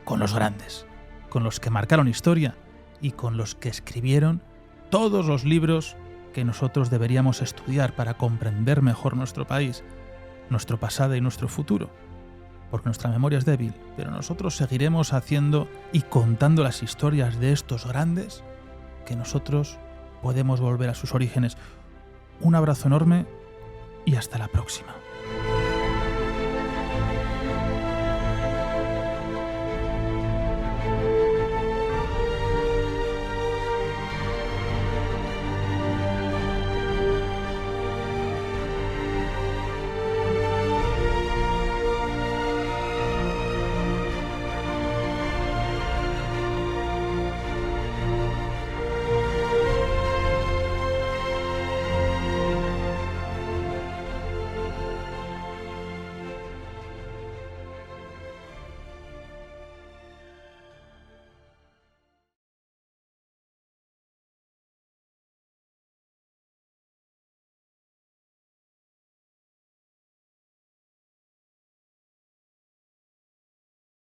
con los grandes, con los que marcaron historia y con los que escribieron todos los libros que nosotros deberíamos estudiar para comprender mejor nuestro país, nuestro pasado y nuestro futuro. Porque nuestra memoria es débil, pero nosotros seguiremos haciendo y contando las historias de estos grandes que nosotros podemos volver a sus orígenes. Un abrazo enorme y hasta la próxima.